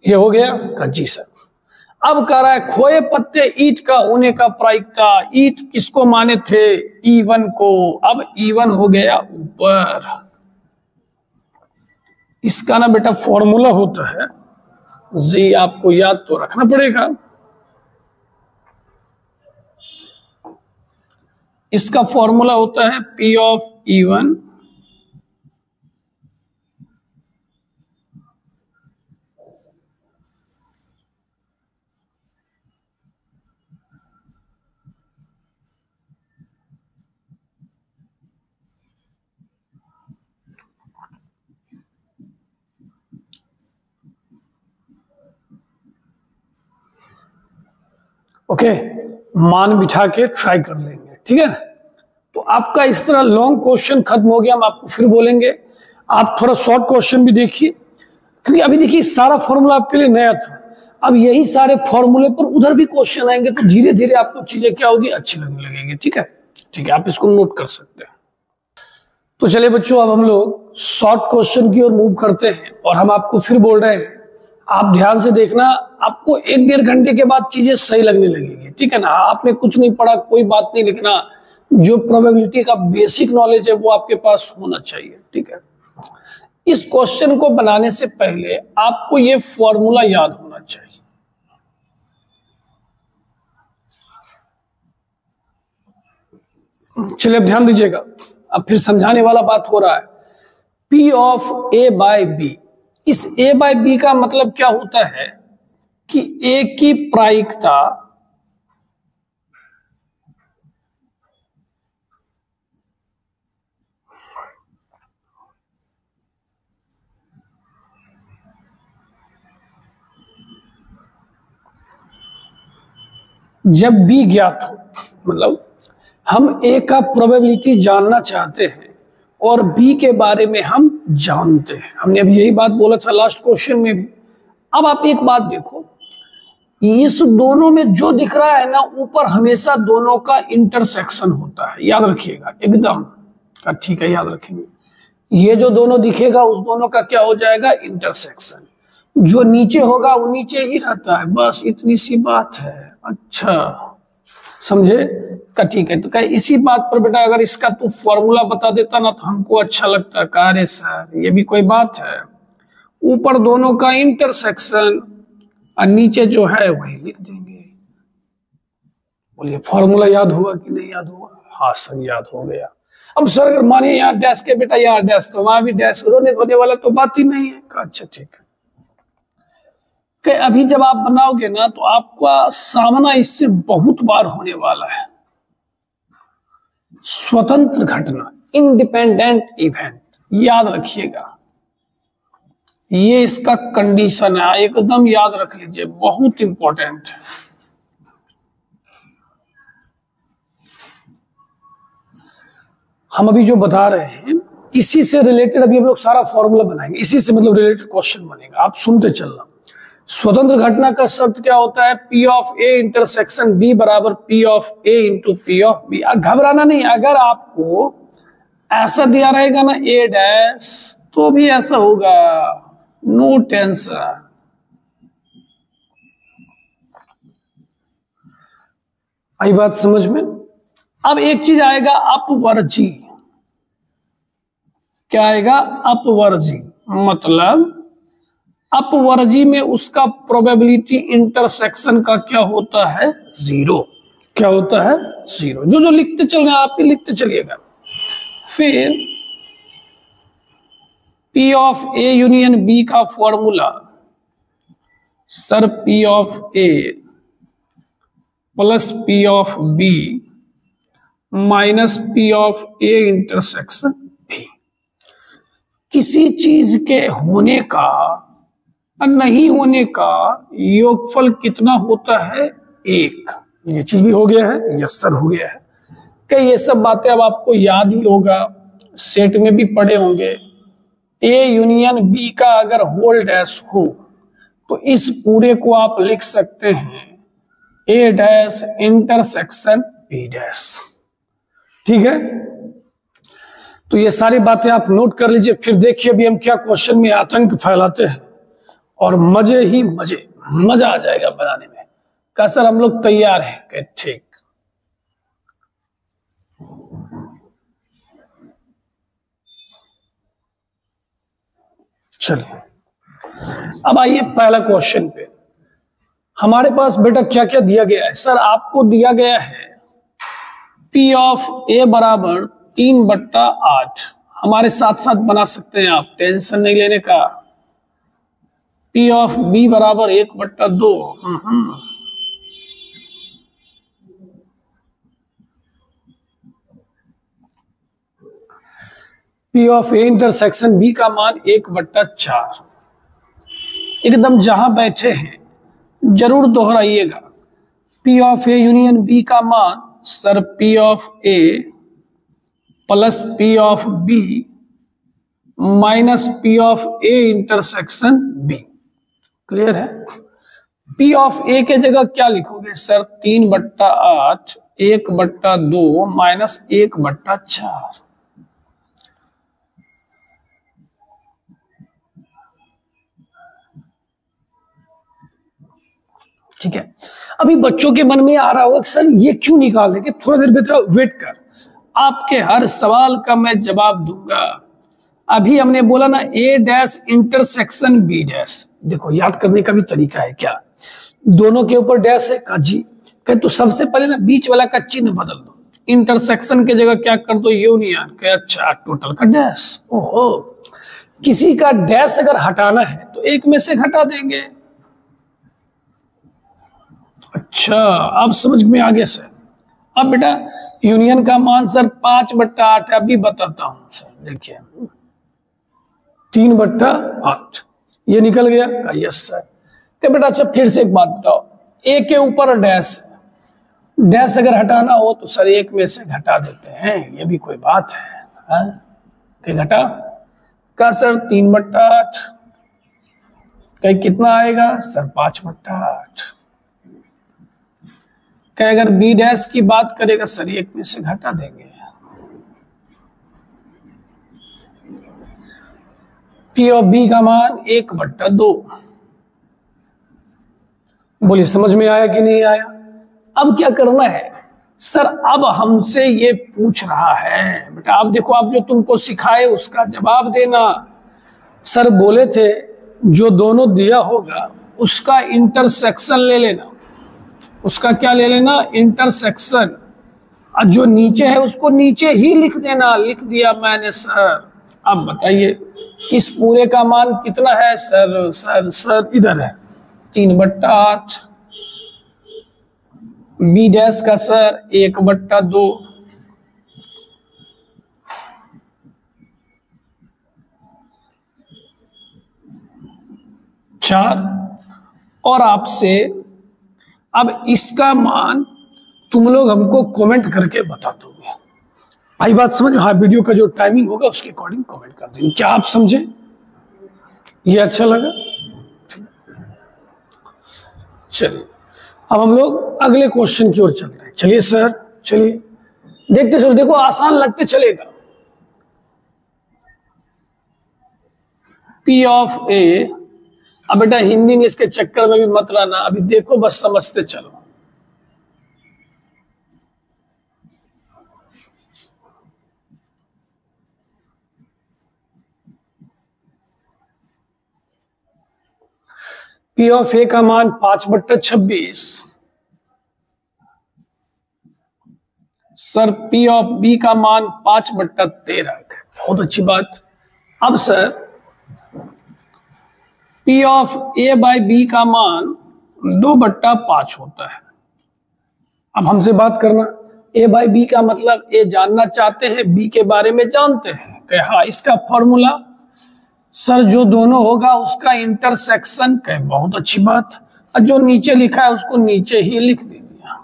ये हो गया का जी सर। अब कह रहा है खोए पत्ते ईट का होने का प्रायिकता, ईट किसको माने थे, E1 को। अब E1 हो गया ऊपर, इसका ना बेटा फॉर्मूला होता है जी, आपको याद तो रखना पड़ेगा। इसका फॉर्मूला होता है P ऑफ E1 ओके, मान बिठा के ट्राई कर लेंगे, ठीक है ना। तो आपका इस तरह लॉन्ग क्वेश्चन खत्म हो गया, हम आपको फिर बोलेंगे। आप थोड़ा शॉर्ट क्वेश्चन भी देखिए, क्योंकि अभी देखिए सारा फॉर्मूला आपके लिए नया था, अब यही सारे फॉर्मूले पर उधर भी क्वेश्चन आएंगे तो धीरे धीरे आपको चीजें क्या होगी, अच्छी लगने लगेंगी। ठीक है, ठीक है, आप इसको नोट कर सकते हैं। तो चलिए बच्चों, अब हम लोग शॉर्ट क्वेश्चन की ओर मूव करते हैं और हम आपको फिर बोल रहे हैं, आप ध्यान से देखना, आपको 1-1.5 घंटे के बाद चीजें सही लगने लगेगी। ठीक है ना, आपने कुछ नहीं पढ़ा कोई बात नहीं, लिखना जो प्रोबेबिलिटी का बेसिक नॉलेज है वो आपके पास होना चाहिए। ठीक है, इस क्वेश्चन को बनाने से पहले आपको ये फॉर्मूला याद होना चाहिए। चलिए अब ध्यान दीजिएगा, अब फिर समझाने वाला बात हो रहा है। P of A by B, इस A बाय B का मतलब क्या होता है कि A की प्रायिकता जब B ज्ञात हो, मतलब हम A का प्रोबेबिलिटी जानना चाहते हैं और B के बारे में हम जानते हैं। हमने अभी यही बात बोला था लास्ट क्वेश्चन में भी। अब आप एक बात देखो, इस दोनों में जो दिख रहा है ना ऊपर, हमेशा दोनों का इंटरसेक्शन होता है, याद रखिएगा एकदम। ठीक है, याद रखेंगे। ये जो दोनों दिखेगा उस दोनों का क्या हो जाएगा, इंटरसेक्शन। जो नीचे होगा वो नीचे ही रहता है, बस इतनी सी बात है। अच्छा समझे का, ठीक है। तो क्या इसी बात पर बेटा अगर इसका तू फॉर्मूला बता देता ना तो हमको अच्छा लगता। कहा रे सर ये भी कोई बात है, ऊपर दोनों का इंटरसेक्शन और नीचे जो है वही लिख देंगे। बोलिए फॉर्मूला याद हुआ कि नहीं याद हुआ? हाँ सर याद हो गया। अब सर अगर मानिए यहाँ डैश के बेटा यहाँ डैश, तो वहां भी डैश, रोने धोने वाला तो बात ही नहीं है। अच्छा ठीक है, कि अभी जब आप बनाओगे ना तो आपका सामना इससे बहुत बार होने वाला है। स्वतंत्र घटना, इंडिपेंडेंट इवेंट, याद रखिएगा, ये इसका कंडीशन है, एकदम याद रख लीजिए, बहुत इंपॉर्टेंट है। हम अभी जो बता रहे हैं इसी से रिलेटेड अभी हम लोग सारा फॉर्मूला बनाएंगे, इसी से मतलब रिलेटेड क्वेश्चन बनेगा, आप सुनते चलना। स्वतंत्र घटना का शर्त क्या होता है, P of A intersection B बराबर P of A into P of B। घबराना नहीं, अगर आपको ऐसा दिया रहेगा ना A डैश तो भी ऐसा होगा, नो टेंशन। आई बात समझ में? अब एक चीज आएगा अपवर्जी, क्या आएगा, अपवर्जी, मतलब अपवर्जी में उसका प्रोबेबिलिटी इंटरसेक्शन का क्या होता है, 0। क्या होता है, 0। जो जो लिखते चल रहे हैं आप भी लिखते चलिएगा। फिर P of A union B का formula, sir P of A plus P of B minus P of A intersection B। किसी चीज के होने का और नहीं होने का योगफल कितना होता है, 1। ये चीज भी हो गया है, यस सर हो गया है। क्या ये सब बातें अब आपको याद ही होगा, सेट में भी पढ़े होंगे। A यूनियन B का अगर होल डैश हो तो इस पूरे को आप लिख सकते हैं A dash intersection B dash. ठीक है, तो ये सारी बातें आप नोट कर लीजिए। फिर देखिए अभी हम क्या क्वेश्चन में आतंक फैलाते हैं और मजे ही मजे, मजा आ जाएगा बनाने में। कहा सर हम लोग तैयार हैं? कहे ठीक। चलिए अब आइए पहला क्वेश्चन पे। हमारे पास बेटा क्या क्या दिया गया है, सर आपको दिया गया है P ऑफ A बराबर 3/8। हमारे साथ साथ बना सकते हैं आप, टेंशन नहीं लेने का। P ऑफ B बराबर 1/2। P of A intersection B का मान 1/4। एकदम जहां बैठे हैं जरूर दोहराइएगा। P of A union B का मान sir P of A plus P of B minus P of A intersection B. Clear है? पी ऑफ ए के जगह क्या लिखोगे सर? 3/8 1/2 माइनस 1/4। ठीक है। अभी बच्चों के मन में आ रहा होगा सर ये क्यों निकाल रहे? थोड़ा देर बेटा वेट कर, आपके हर सवाल का मैं जवाब दूंगा। अभी हमने बोला ना ए डैश इंटरसेक्शन बी डैश। देखो याद करने का भी तरीका है क्या? दोनों के ऊपर डैश है का जी, कहे तो सबसे पहले ना बीच वाला का चिन्ह बदल दो, इंटरसेक्शन के जगह क्या कर दो यूनियन के। अच्छा टोटल का डैश। ओहो, किसी का डैश अगर हटाना है तो एक में से घटा देंगे। अच्छा अब समझ में आ गया सर। अब बेटा यूनियन का मान सर 5/8 है। अभी बताता हूं सर, देखिए 3/8 ये निकल गया का यस सर। क्या बेटा अच्छा फिर से एक बात बताओ, ए के ऊपर डैश, डैश अगर हटाना हो तो सर एक में से घटा देते हैं, ये भी कोई बात है? कि घटा का सर 3/8 कहीं कितना आएगा सर 5/8। क्या अगर बी डैश की बात करेगा सर एक में से घटा देंगे। पी ऑफ बी का मान 1/2। बोलिए समझ में आया कि नहीं आया? अब क्या करना है सर? अब हमसे ये पूछ रहा है बेटा, आप देखो आप जो तुमको सिखाए उसका जवाब देना। सर बोले थे जो दोनों दिया होगा उसका इंटरसेक्शन ले लेना। उसका क्या ले लेना? इंटरसेक्शन। और जो नीचे है उसको नीचे ही लिख देना। लिख दिया मैंने सर। अब बताइए इस पूरे का मान कितना है सर? सर इधर है 3/8, बी डैश का सर 1/2, चार। और आपसे अब इसका मान तुम लोग हमको कमेंट करके बता दोगे। भाई बात समझ? हाँ, वीडियो का जो टाइमिंग होगा उसके अकॉर्डिंग कमेंट कर देंगे। क्या आप समझे? ये अच्छा लगा? चलिए अब हम लोग अगले क्वेश्चन की ओर चल रहे हैं। चलिए सर, चलिए देखते चलो। देखो आसान लगते चलेगा। पी ऑफ ए। अब बेटा हिंदी में इसके चक्कर में भी मत रहना, अभी देखो बस समझते चलो। पी ऑफ ए का मान 5/26। सर पी ऑफ बी का मान 5/13। बहुत अच्छी बात। अब sir P of A by B का मान 2/5 होता है। अब हमसे बात करना, ए बाई बी का मतलब ए जानना चाहते हैं, बी के बारे में जानते हैं। कहे हाँ, इसका फॉर्मूला सर जो दोनों होगा उसका इंटरसेक्शन। कहे बहुत अच्छी बात। और जो नीचे लिखा है उसको नीचे ही लिख दे दिया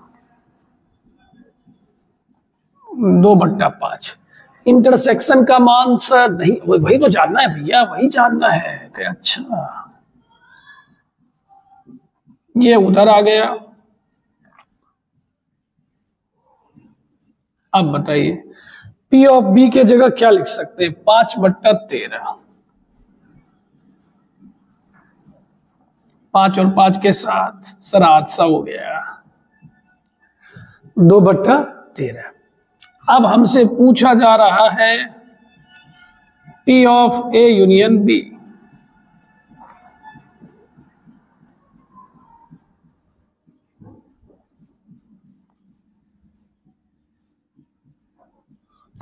2/5। इंटरसेक्शन का मान सर नहीं, वही तो जानना है भैया, वही जानना है। कहे अच्छा ये उधर आ गया। अब बताइए पी ऑफ बी के जगह क्या लिख सकते हैं? 5/13। 5 और 5 के साथ सर हादसा हो गया 2/13। अब हमसे पूछा जा रहा है P of A union B.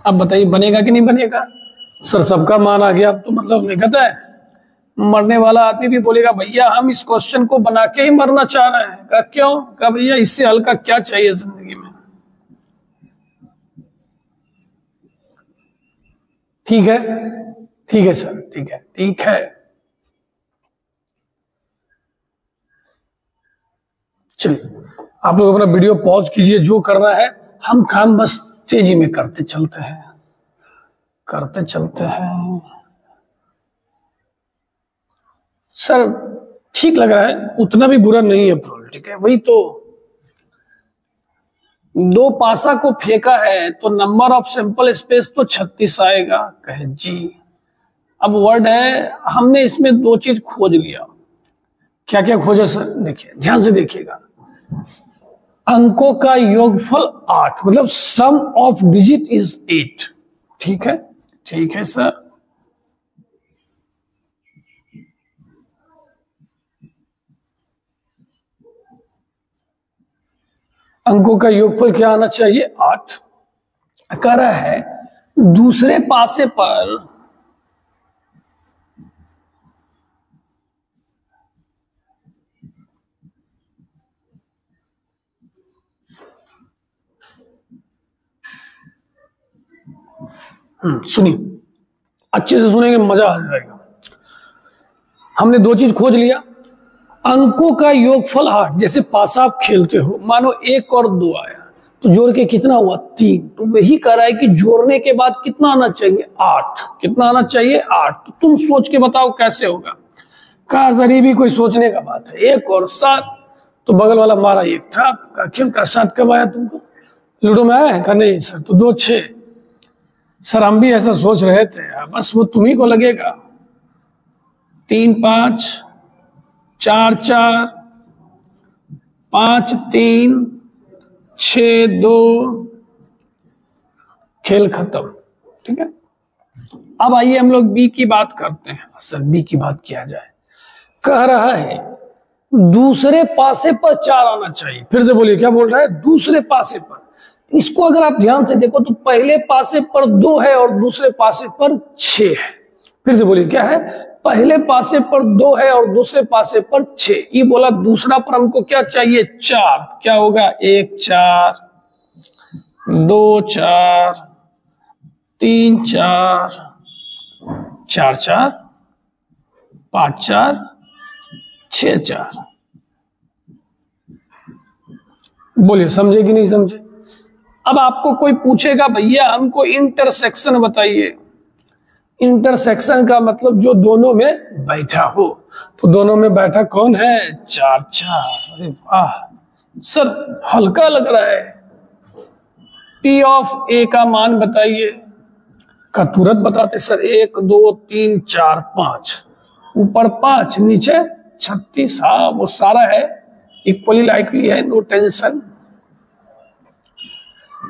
अब बताइए बनेगा कि नहीं बनेगा? सर सबका मान आ गया। अब तो मतलब नहीं कहता है, मरने वाला आदमी भी बोलेगा भैया हम इस क्वेश्चन को बना के ही मरना चाह रहे हैं। कहा क्यों? कहा भैया इससे हल्का क्या चाहिए जिंदगी में। ठीक है, ठीक है सर, ठीक है, ठीक है। चलिए आप लोग अपना वीडियो पॉज कीजिए, जो करना है हम काम बस तेजी में करते चलते हैं, करते चलते हैं। सर ठीक लग रहा है, उतना भी बुरा नहीं है प्रोबेबिलिटी का। वही तो, दो पासा को फेंका है तो नंबर ऑफ सैंपल स्पेस तो 36 आएगा। कहे जी। अब वर्ड है, हमने इसमें दो चीज खोज लिया। क्या क्या खोजा सर? देखिए ध्यान से देखिएगा। अंकों का योगफल 8, मतलब सम ऑफ डिजिट इज 8। ठीक है, ठीक है सर। अंकों का योगफल क्या आना चाहिए? 8। कह रहा है दूसरे पासे पर सुनिए, अच्छे से सुनेंगे, मजा आ जाएगा। हमने दो चीज खोज लिया। अंकों का योगफल 8, जैसे पासा आप खेलते हो, मानो 1 और 2 आया तो जोड़ के कितना हुआ? 3। तो वही कह रहा है कि जोड़ने के बाद कितना आना चाहिए? 8। कितना आना चाहिए? 8। तो तुम सोच के बताओ कैसे होगा। कहा सर ये भी कोई सोचने का बात है, 1 और 7। तो बगल वाला मारा 1 था। कहा क्यों? कहा 7 कब आया तुमको? लूडो में आया है? कहा नहीं सर। तो 2 6। सर हम भी ऐसा सोच रहे थे, बस वो तुम्ही को लगेगा। 3 5 4 4 5 3 6 2, खेल खत्म। ठीक है, अब आइए हम लोग बी की बात करते हैं। सर बी की बात किया जाए। कह रहा है दूसरे पासे पर 4 आना चाहिए। फिर से बोलिए, क्या बोल रहा है? दूसरे पासे पर। इसको अगर आप ध्यान से देखो तो पहले पासे पर 2 है और दूसरे पासे पर 6 है। फिर से बोलिए, क्या है? पहले पासे पर 2 है और दूसरे पासे पर 6। ये बोला दूसरा पर हमको क्या चाहिए? 4। क्या होगा? 1 4 2 4 3 4 4 4 5 4 6 4। बोलिए समझे कि नहीं समझे? अब आपको कोई पूछेगा भैया हमको इंटरसेक्शन बताइए। इंटरसेक्शन का मतलब जो दोनों में बैठा हो। तो दोनों में बैठा कौन है? 4 4। अरे वाह सर, हल्का लग रहा है। पी ऑफ ए का मान बताइए। का तुरंत बताते सर। 1 2 3 4 5, ऊपर 5 नीचे 36। हाँ वो सारा है, इक्वली लाइकली है, नो टेंशन।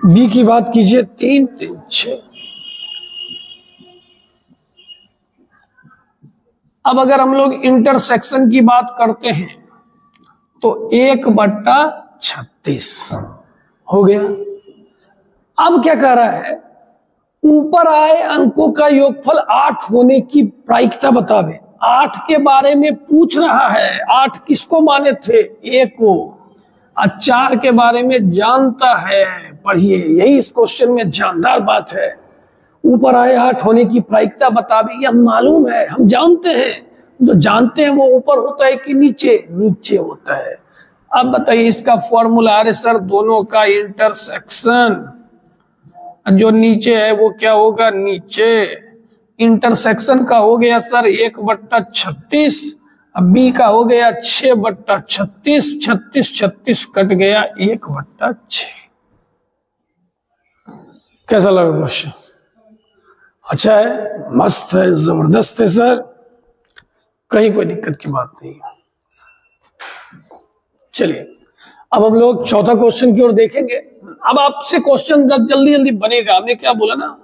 बी की बात कीजिए। 3 3 6। अब अगर हम लोग इंटरसेक्शन की बात करते हैं तो 1/36 हो गया। अब क्या कह रहा है? ऊपर आए अंकों का योगफल 8 होने की प्रायिकता बतावे। 8 के बारे में पूछ रहा है। 8 किसको माने थे? ए को। और 4 के बारे में जानता है। पढ़िए, यही इस क्वेश्चन में जानदार बात है। ऊपर आए 8 होने की प्रायिकता बतावे। यह मालूम है, हम जानते हैं। जो जानते हैं वो ऊपर होता है कि नीचे? नीचे होता है। अब बताइए इसका फॉर्मूला। अरे सर दोनों का इंटरसेक्शन, जो नीचे है वो क्या होगा? नीचे। इंटरसेक्शन का हो गया सर 1/36। अब बी का हो गया 6/36। 36 36 कट गया 1/6। कैसा लगा क्वेश्चन? अच्छा है, मस्त है, जबरदस्त है सर, कहीं कोई दिक्कत की बात नहीं है। चलिए अब हम लोग चौथा क्वेश्चन की ओर देखेंगे। अब आपसे क्वेश्चन जल्दी जल्दी बनेगा, हमने क्या बोला ना,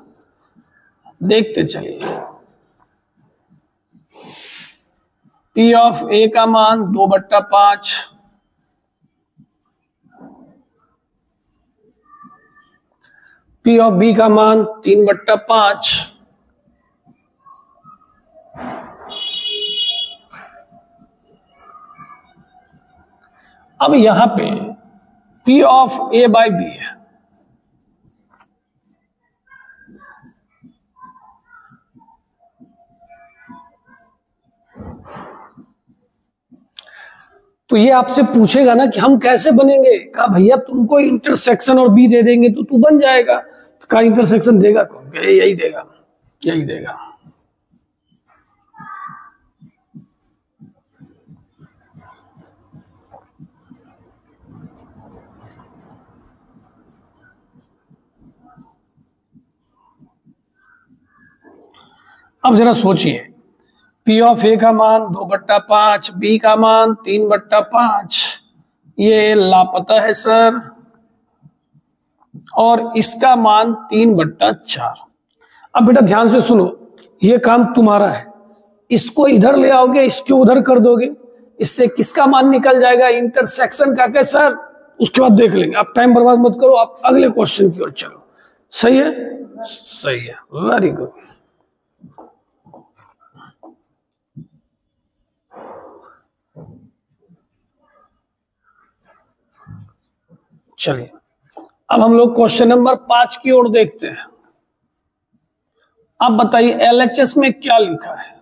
देखते चलिए। पी ऑफ ए का मान 2/5, पी ऑफ बी का मान 3/5, अब यहां पे P of A by B है। तो ये आपसे पूछेगा ना कि हम कैसे बनेंगे। कहा भैया तुमको इंटरसेक्शन और बी दे देंगे तो तू बन जाएगा। तो कहा इंटरसेक्शन देगा कौन? यही देगा, यही देगा। अब जरा सोचिए, पी ऑफ ए का मान 2/5, बी का मान 3/5, ये लापता है सर, और इसका मान 3/4। अब बेटा ध्यान से सुनो, ये काम तुम्हारा है, इसको इधर ले आओगे, इसको उधर कर दोगे, इससे किसका मान निकल जाएगा, इंटरसेक्शन का क्या सर, उसके बाद देख लेंगे। आप टाइम बर्बाद मत करो, आप अगले क्वेश्चन की ओर चलो। सही है, सही है, वेरी गुड। चलिए अब हम लोग क्वेश्चन नंबर 5 की ओर देखते हैं। आप बताइए एलएचएस में क्या लिखा है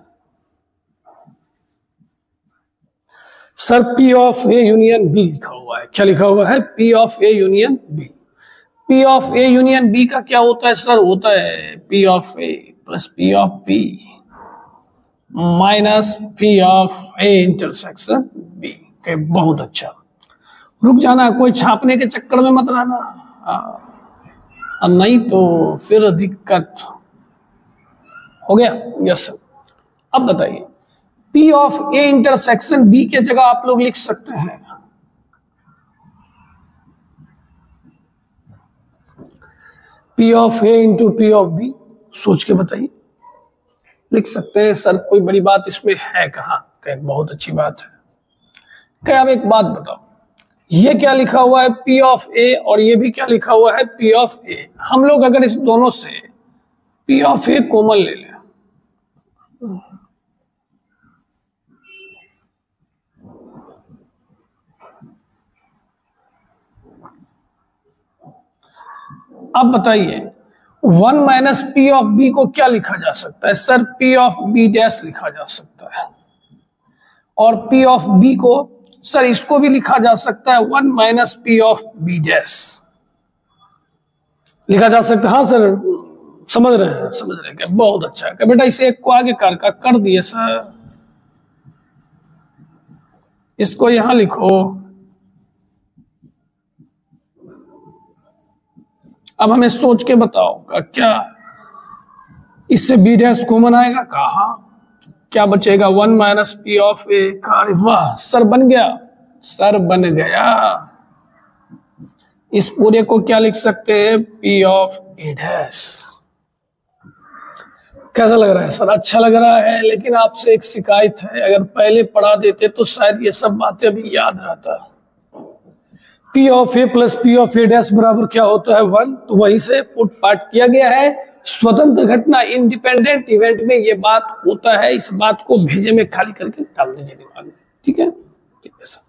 sir? P of A union B लिखा हुआ है। क्या लिखा हुआ है? P of A union B. P of A union B का क्या होता है सर? होता है P of A plus P of B minus P of A intersection B. बहुत अच्छा, रुक जाना, कोई छापने के चक्कर में मत रहना, नहीं तो फिर दिक्कत हो गया। Yes sir. अब बताइए P of A intersection B के जगह आप लोग लिख सकते हैं P of A into P of B. सोच के बताइए, लिख सकते हैं सर, कोई बड़ी बात इसमें है कहाँ? बहुत अच्छी बात है। क्या अब एक बात बताओ, ये क्या लिखा हुआ है? पी ऑफ ए, और ये भी क्या लिखा हुआ है? पी ऑफ ए। हम लोग अगर इस दोनों से पी ऑफ ए कॉमन ले लें, अब बताइए 1 माइनस पी ऑफ बी को क्या लिखा जा सकता है sir? P of B dash लिखा जा सकता है, और पी ऑफ बी को सर इसको भी लिखा जा सकता है 1 minus P of B dash लिखा जा सकता है। हाँ सर, समझ रहे हैं, समझ रहे हैं क्या? बहुत अच्छा है बेटा, इसे एक को आगे कर दिए सर, इसको यहां लिखो। अब हमें सोच के बताओ क्या इससे बी डैश कॉमन आएगा? कहा क्या बचेगा? 1 माइनस पी ऑफ ए का। वाह सर, बन गया, सर बन गया। इस पूरे को क्या लिख सकते हैं? P of A dash. कैसा लग रहा है सर? अच्छा लग रहा है, लेकिन आपसे एक शिकायत है, अगर पहले पढ़ा देते तो शायद ये सब बातें अभी याद रहता। P of A plus P of A dash बराबर क्या होता है? 1। तो वहीं से पुट पार्ट किया गया है। स्वतंत्र घटना, इंडिपेंडेंट इवेंट में ये बात होता है। इस बात को भेजे में खाली करके डाल दीजिए दिमाग में, ठीक है? ठीक है सर।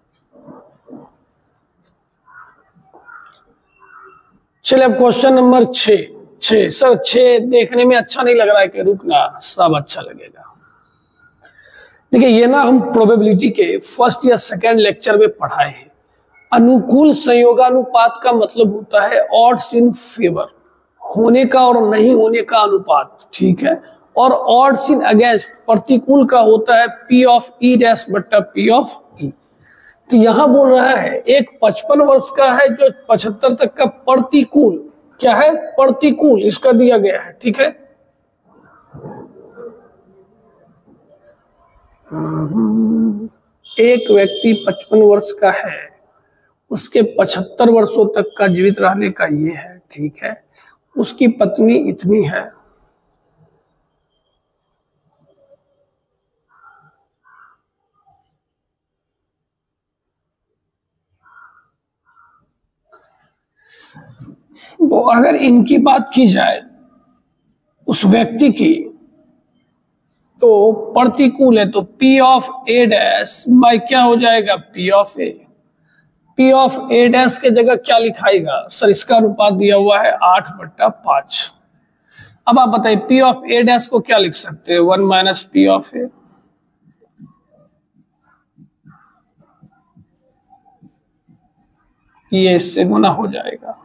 चलिए अब क्वेश्चन नंबर 6 सर। 6 देखने में अच्छा नहीं लग रहा है कि रुकना, सब अच्छा लगेगा। देखिए ये ना हम प्रोबेबिलिटी के फर्स्ट या सेकेंड लेक्चर में पढ़ाए हैं। अनुकूल संयोगानुपात का मतलब होता है ऑड्स इन फेवर, होने का और नहीं होने का अनुपात, ठीक है? और ऑड्स इन अगेंस्ट, प्रतिकूल का होता है पी ऑफ ई डैश बट्टा पी ऑफ ई। तो यहां बोल रहा है एक 55 वर्ष का है जो 75 तक का प्रतिकूल, क्या है? प्रतिकूल, इसका दिया गया है, ठीक है? एक व्यक्ति 55 वर्ष का है, उसके 75 वर्षों तक का जीवित रहने का ये है, ठीक है? उसकी पत्नी इतनी है, तो अगर इनकी बात की जाए उस व्यक्ति की, तो प्रतिकूल है, तो P of A dash by क्या हो जाएगा? P of A. P of A dash के जगह क्या लिखाएगा सर? इसका अनुपात दिया हुआ है 8/5। अब आप बताइए पी ऑफ ए डैश को क्या लिख सकते हैं? 1 माइनस पी ऑफ ए। ये इससे गुना हो जाएगा,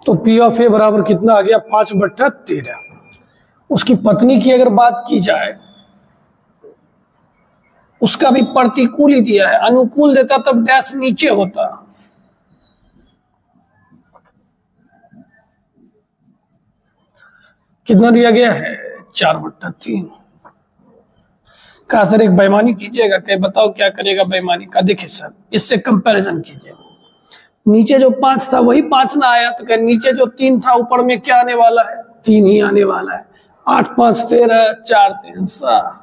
तो पी ऑफ ए बराबर कितना आ गया? 5/13। उसकी पत्नी की अगर बात की जाए, उसका भी प्रतिकूल ही दिया है, अनुकूल देता तब डैश नीचे होता। कितना दिया गया है? 4/3। कहा सर एक बेईमानी कीजिएगा, क्या बताओ क्या करेगा बेईमानी का? देखिए सर, इससे कंपैरिजन कीजिए। नीचे जो 5 था वही 5 ना आया, तो क्या नीचे जो 3 था ऊपर में क्या आने वाला है? 3 ही आने वाला है। 8 5 13, 4 3 7।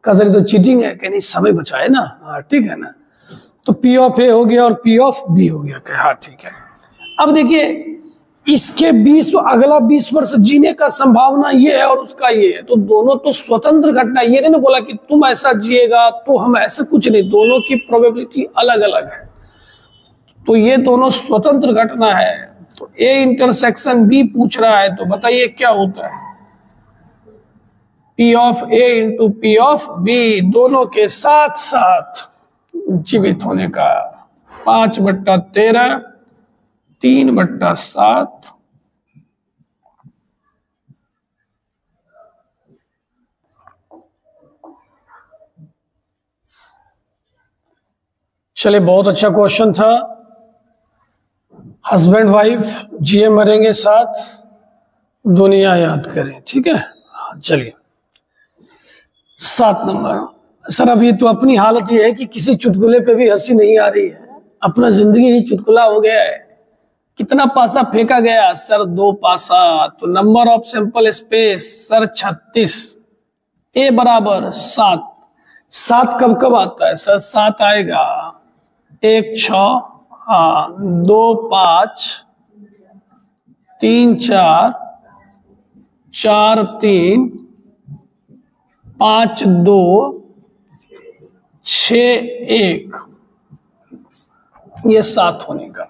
का सर तो चीटिंग है? क्या नहीं, समय बचाए ना। हाँ ठीक है ना। तो P ऑफ A हो गया और P ऑफ B हो गया। क्या? हाँ ठीक है। अब देखिए इसके 20 अगला 20 वर्ष जीने का संभावना ये है और उसका ये है, तो दोनों तो स्वतंत्र घटना। ये नहीं बोला कि तुम ऐसा जिएगा तो हम ऐसा, कुछ नहीं, दोनों की प्रोबेबिलिटी अलग अलग है। तो ये दोनों स्वतंत्र घटना है। तो A इंटरसेक्शन B पूछ रहा है, तो बताइए क्या होता है? P of A into P of B, दोनों के साथ साथ जीवित होने का। 5/13, 3/7। चलिए बहुत अच्छा क्वेश्चन था। हस्बैंड वाइफ जिए मरेंगे साथ, दुनिया याद करें। ठीक है, चलिए 7 नंबर। सर अभी तो अपनी हालत ये है कि किसी चुटकुले पे भी हंसी नहीं आ रही है, अपना जिंदगी ही चुटकुला हो गया है। कितना पासा फेंका गया? सर 2 पासा। तो number of sample space sir 36। ए बराबर 7। 7 कब कब आता है? सर 7 आएगा 1 6, हाँ 2 5, 3 4, 4 3, 5 2, 6 1, ये 7 होने का।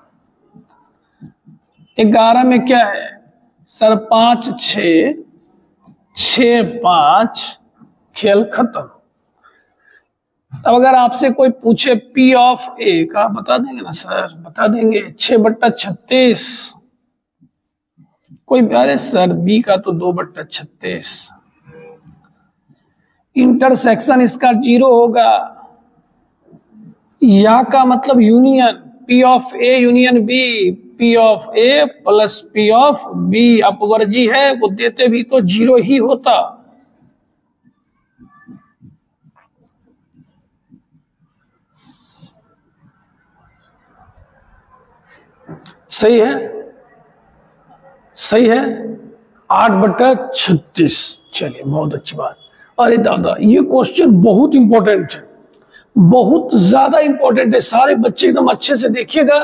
11 में क्या है? सर 5 6, 6 5, खेल खत्म। अब अगर आपसे कोई पूछे P ऑफ A का, बता देंगे ना सर? बता देंगे। 6/36। कोई अरे सर B का तो 2/36। इंटरसेक्शन इसका 0 होगा। या का मतलब union, P of A union B, P of A plus P of B अपवर्जी है, वो देते भी तो 0 ही होता। सही है, सही है। 8/36। चलिए बहुत अच्छी बात। अरे दादा ये क्वेश्चन बहुत इंपॉर्टेंट है, बहुत ज्यादा इंपॉर्टेंट है। सारे बच्चे एकदम अच्छे से देखिएगा।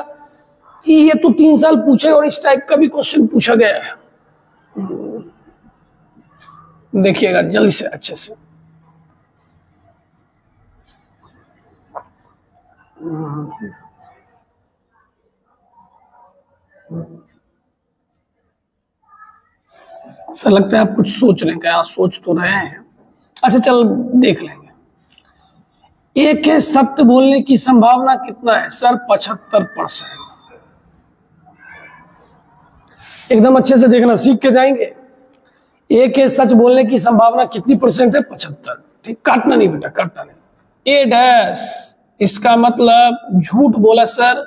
ये तो 3 साल पूछे और इस टाइप का भी क्वेश्चन पूछा गया है। देखिएगा जल्दी से अच्छे से। ऐसा लगता है आप कुछ सोच रहे हैं। क्या सोच तो रहे हैं? अच्छा चल देख लेंगे। ए के सत्य बोलने की संभावना कितना है? सर 75%। एकदम अच्छे से देखना, सीख के जाएंगे। ए के सच बोलने की संभावना कितनी परसेंट है? 75। ठीक, काटना नहीं बेटा, काटना नहीं। ए डैश, इसका मतलब झूठ बोला सर।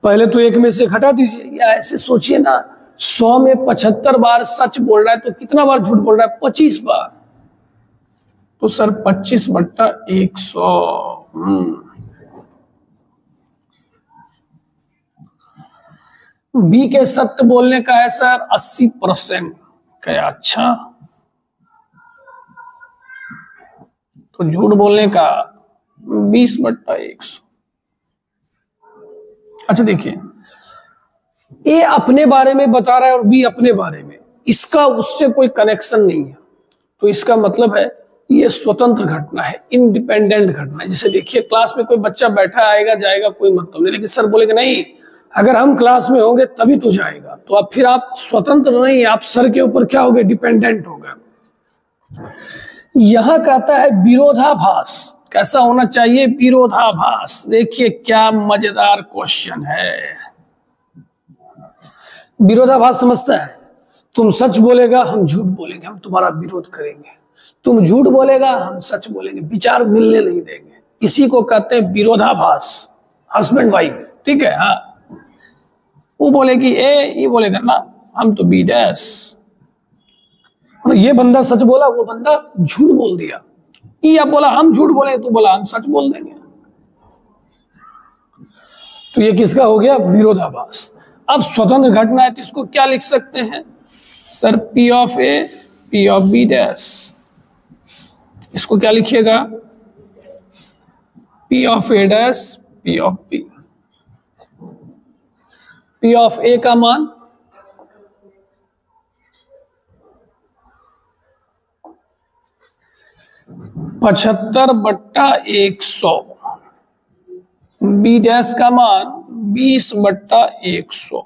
पहले तो 1 में से घटा दीजिए, या ऐसे सोचिए ना, 100 में 75 बार सच बोल रहा है तो कितना बार झूठ बोल रहा है? 25 बार। तो सर 25/100। बी के सत्य बोलने का है सर 80%। क्या? अच्छा, तो झूठ बोलने का 20/100। अच्छा देखिए, ए अपने बारे में बता रहा है और बी अपने बारे में, इसका उससे कोई कनेक्शन नहीं है। तो इसका मतलब है ये स्वतंत्र घटना है, इंडिपेंडेंट घटना है। जैसे देखिए क्लास में कोई बच्चा बैठा आएगा जाएगा कोई मतलब नहीं, लेकिन सर बोलेंगे नहीं अगर हम क्लास में होंगे तभी तो जाएगा। तो अब फिर आप स्वतंत्र नहीं, आप सर के ऊपर क्या होगे? डिपेंडेंट होगा। यहां कहता है विरोधाभास। कैसा होना चाहिए? विरोधाभास। देखिए क्या मजेदार क्वेश्चन है। विरोधाभास समझता है तुम सच बोलेगा हम झूठ बोलेंगे, हम तुम्हारा विरोध करेंगे। तुम झूठ बोलेगा हम सच बोलेंगे, विचार मिलने नहीं देंगे। इसी को कहते हैं विरोधाभास, हस्बैंड वाइफ। ठीक है। हाँ, वो बोलेगी ए, ये बोलेगा ना हम तो बी डैश। ये बंदा सच बोला, वो बंदा झूठ बोल दिया। ये बोला हम झूठ बोले, तू बोला हम सच बोल देंगे। तो ये किसका हो गया? विरोधाभास। अब स्वतंत्र घटना है तो इसको क्या लिख सकते हैं sir? P of A P of B dash. इसको क्या लिखिएगा? P of A dash P of B. P of A का मान 75/100, बी डैश का मान 20/100।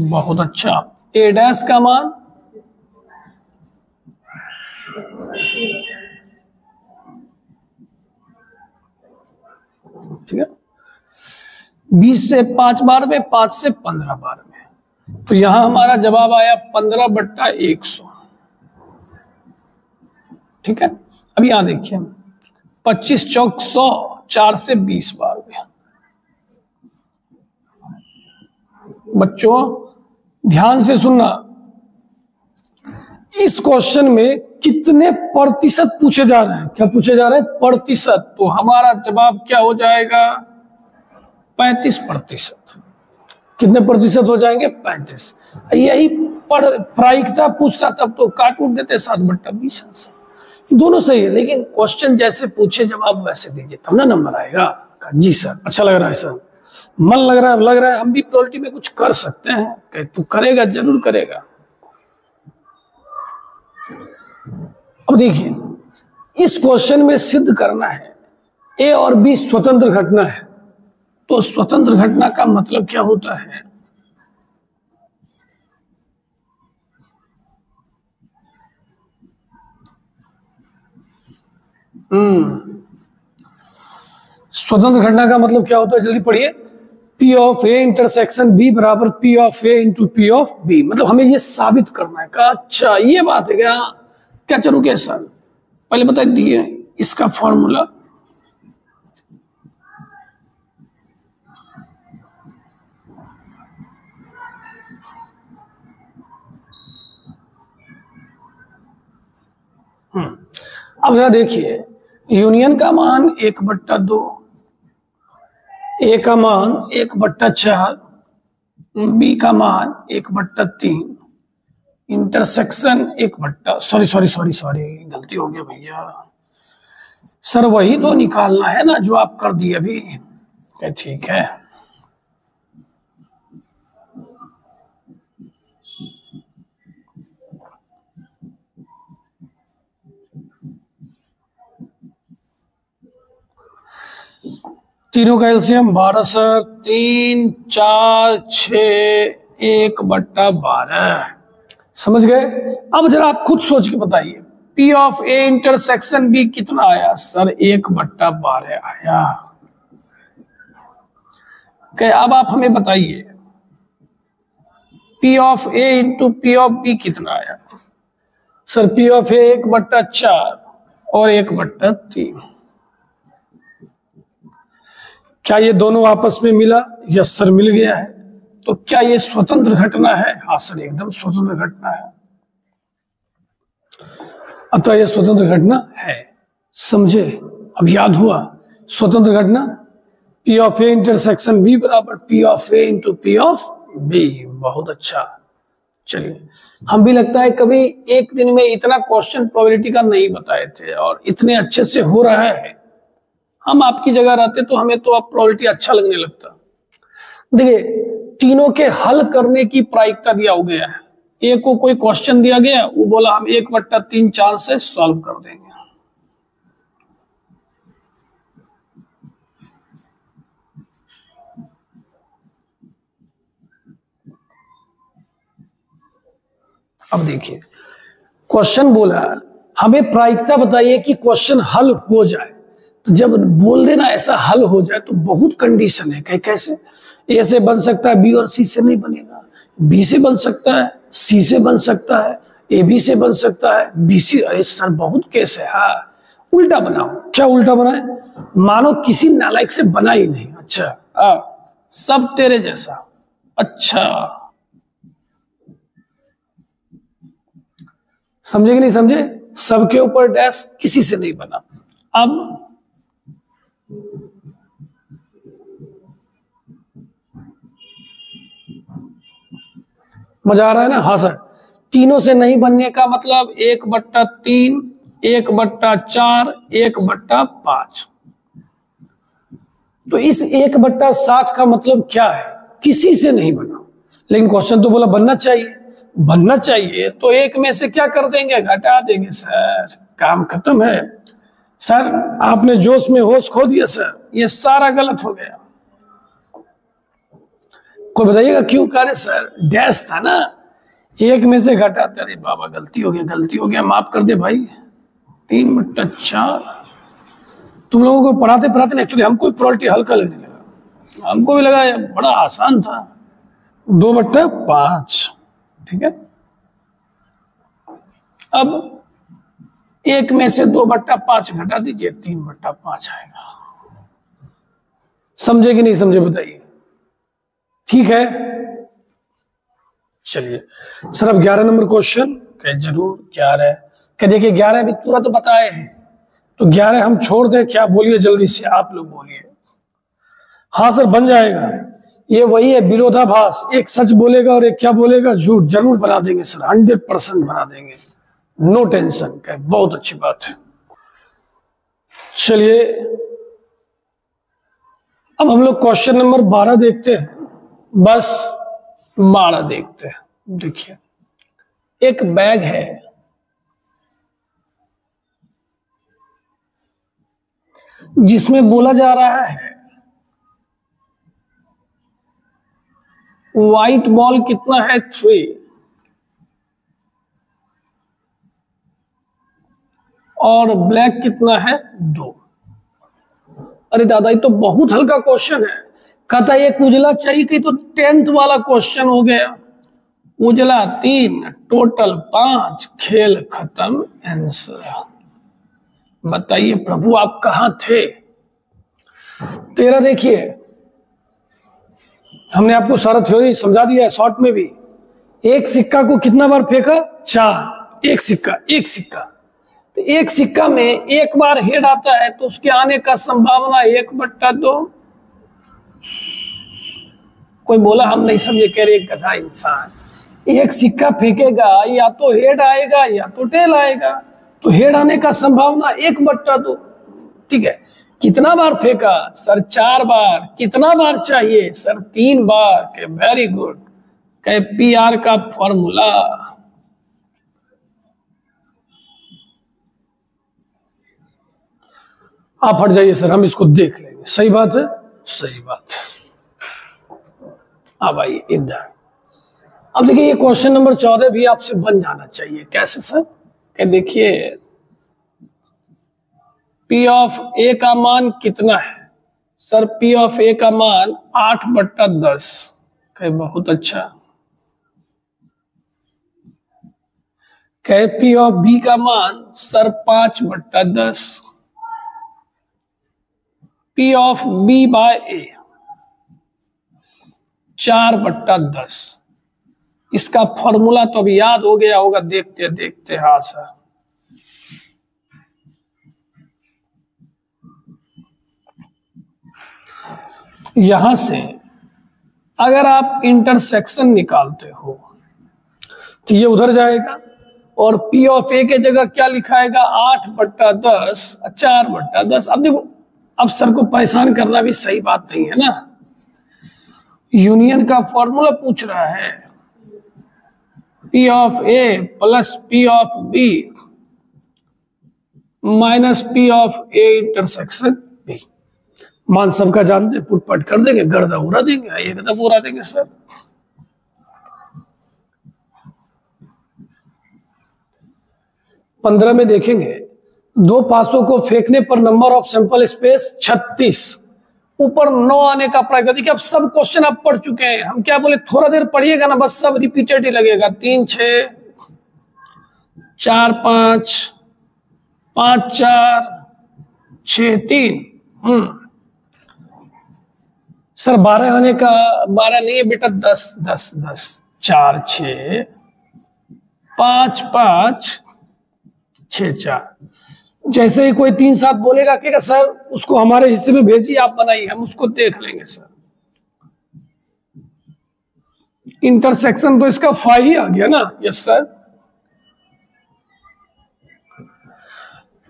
बहुत अच्छा। ए डैश का मान ठीक है 20 से 5 बार में, 5 से 15 बार में। तो यहां हमारा जवाब आया 15/100। ठीक है। अब यहां देखिए 25 चौक 100, 4 से 20 बार में। बच्चों ध्यान से सुनना, इस क्वेश्चन में कितने प्रतिशत पूछे जा रहे हैं? क्या पूछे जा रहे हैं? प्रतिशत। तो हमारा जवाब क्या हो जाएगा? 35%। कितने प्रतिशत हो जाएंगे? 35। यही प्रायिकता पूछता तब तो काट उठ देते 7/20। दोनों सही है, लेकिन क्वेश्चन जैसे पूछे जवाब वैसे दीजिए तब ना नंबर आएगा। जी सर, अच्छा लग रहा है सर, मन लग रहा है हम भी प्रोबेबिलिटी में कुछ कर सकते हैं। तू करेगा, जरूर करेगा। अब देखिए इस क्वेश्चन में सिद्ध करना है ए और बी स्वतंत्र घटना है। तो स्वतंत्र घटना का मतलब क्या होता है? स्वतंत्र घटना का मतलब क्या होता है? जल्दी पढ़िए। P of A intersection B बराबर P of A into P of B. मतलब हमें ये साबित करना है। अच्छा ये बात है क्या? क्या चलू क्या सर? पहले बता दिए इसका फॉर्मूला। अब जरा देखिए, यूनियन का मान 1/2, ए का मान 1/4, बी का मान 1/3, इंटरसेक्शन सॉरी गलती हो गया भैया सर, वही तो निकालना है ना जो आप कर दिए अभी। ठीक है। तीनों का एलसीएम 12 सर। 3, 4, 6, 1/12। समझ गए? अब जरा आप खुद सोच के बताइए, P of A intersection B कितना आया सर? 1/12 आया। अब आप हमें बताइए P of A into P of B कितना आया? सर P ऑफ ए 1/4 और 1/3। क्या ये दोनों आपस में मिला? यस सर, मिल गया है। तो क्या ये स्वतंत्र घटना है? हाँ सर, एकदम स्वतंत्र घटना है। अतः यह स्वतंत्र घटना है। समझे? अब याद हुआ स्वतंत्र घटना P of A intersection B बराबर P of A into P of B. बहुत अच्छा। चलिए, हम भी लगता है कभी एक दिन में इतना क्वेश्चन प्रोबेबिलिटी का नहीं बताए थे और इतने अच्छे से हो रहा है। हम आपकी जगह रहते तो हमें तो अब प्रोबेबिलिटी अच्छा लगने लगता। देखिए, तीनों के हल करने की प्रायिकता दिया हो गया है। एक को कोई क्वेश्चन दिया गया, वो बोला हम 1/3 चांस से सॉल्व कर देंगे। अब देखिए, क्वेश्चन बोला हमें प्रायिकता बताइए कि क्वेश्चन हल हो जाए। तो जब बोल देना ऐसा हल हो जाए तो बहुत कंडीशन है। कैसे? ए से बन सकता है, बी और सी से नहीं बनेगा। बी से बन सकता है, सी से बन सकता है, ए बी से बन सकता है, बी सी। अरे सर बहुत केस है। हाँ, उल्टा बनाओ। क्या उल्टा बनाए? मानो किसी नालायक से बना ही नहीं। अच्छा, सब तेरे जैसा। अच्छा, समझे कि नहीं समझे? सबके ऊपर डैश, किसी से नहीं बना। अब मजा आ रहा है ना? हाँ सर, तीनों से नहीं बनने का मतलब 1/3, 1/4, 1/5। तो इस 1/7 का मतलब क्या है? किसी से नहीं बना। लेकिन क्वेश्चन तो बोला बनना चाहिए। बनना चाहिए तो एक में से क्या कर देंगे? घटा देंगे सर, काम खत्म है। सर आपने जोश में होश खो दिया सर, ये सारा गलत हो गया। कोई बताइएगा क्यों? करे सर डैश था ना, एक में से घटाते। अरे बाबा गलती हो गया, गलती हो गया, माफ कर दे भाई। 3/4। तुम लोगों को पढ़ाते पढ़ाते ना एक्चुअली हमको प्रोबेबिलिटी हल्का लगने लगा। हमको भी लगा बड़ा आसान था। 2/5। ठीक है, अब एक में से 2/5 घटा दीजिए, 3/5 आएगा। समझे कि नहीं समझे बताइए? ठीक है, चलिए सर अब 11 नंबर क्वेश्चन। कह जरूर 11। कह देखिए 11 भी पूरा तो बताए हैं, तो 11 हम छोड़ दें क्या? बोलिए जल्दी से, आप लोग बोलिए। हाँ सर बन जाएगा। ये वही है विरोधाभास, एक सच बोलेगा और एक क्या बोलेगा? झूठ। जरूर बना देंगे सर, 100% बना देंगे, नो टेंशन। कह बहुत अच्छी बात है। चलिए अब हम लोग क्वेश्चन नंबर 12 देखते हैं। बस 12 देखते हैं। देखिए एक बैग है, जिसमें बोला जा रहा है व्हाइट बॉल कितना है? 3 और ब्लैक कितना है? 2। अरे दादा ये तो बहुत हल्का क्वेश्चन है। कहता है एक उजला चाहिए कि तो 10th वाला क्वेश्चन हो गया। उजला 3, टोटल 5, खेल खत्म, आंसर। बताइए प्रभु आप कहां थे? 13 देखिए, हमने आपको सारा थ्योरी समझा दिया है शॉर्ट में भी। एक सिक्का को कितना बार फेंका? 4। एक सिक्का, एक सिक्का। तो एक सिक्का में एक बार हेड आता है तो उसके आने का संभावना 1/2। कोई बोला हम नहीं समझे, कह रहे गधा इंसान। एक सिक्का फेंकेगा, या तो हेड आएगा या तो टेल आएगा, तो हेड आने का संभावना 1/2। ठीक है, कितना बार फेंका? सर 4 बार। कितना बार चाहिए? सर 3 बार। के वेरी गुड। कहे PR का फॉर्मूला। आप हट जाइए सर, हम इसको देख लेंगे। सही बात है, सही बात है। अब आइए इधर। अब देखिए ये क्वेश्चन नंबर 14 भी आपसे बन जाना चाहिए। कैसे सर? कि देखिए P ऑफ A का मान कितना है? सर P ऑफ A का मान 8/10। कहे बहुत अच्छा। कहे P ऑफ B का मान sir 5/10। P of B by A 4/10। इसका फॉर्मूला तो अभी याद हो गया होगा देखते देखते। हाँ सर, यहां से अगर आप इंटरसेक्शन निकालते हो तो ये उधर जाएगा, और P ऑफ A के जगह क्या लिखाएगा? 8/10, 4/10। अब देखो, अब सर को परेशान करना भी सही बात नहीं है ना। यूनियन का फॉर्मूला पूछ रहा है। P of A plus P of B minus P of A intersection B। मान सबका जानते, पुटपट कर देंगे, गर्दा उड़ा देंगे, एकदम उड़ा देंगे सर। पंद्रह में देखेंगे, 2 पासों को फेंकने पर नंबर ऑफ सैंपल स्पेस 36, ऊपर 9 आने का प्रयास। देखिए अब सब क्वेश्चन आप पढ़ चुके हैं, हम क्या बोले, थोड़ा देर पढ़िएगा ना, बस सब रिपीटेड ही लगेगा। 3 6 4 5 5 4 6 3। सर 12 आने का, 12 नहीं है बेटा, 10 10 10 4 6 5 5 6 4। जैसे ही कोई 3 7 बोलेगा क्या सर उसको हमारे हिस्से में भेजिए, आप बनाइए, हम उसको देख लेंगे सर। इंटरसेक्शन तो इसका 5 ही आ गया ना। Yes sir.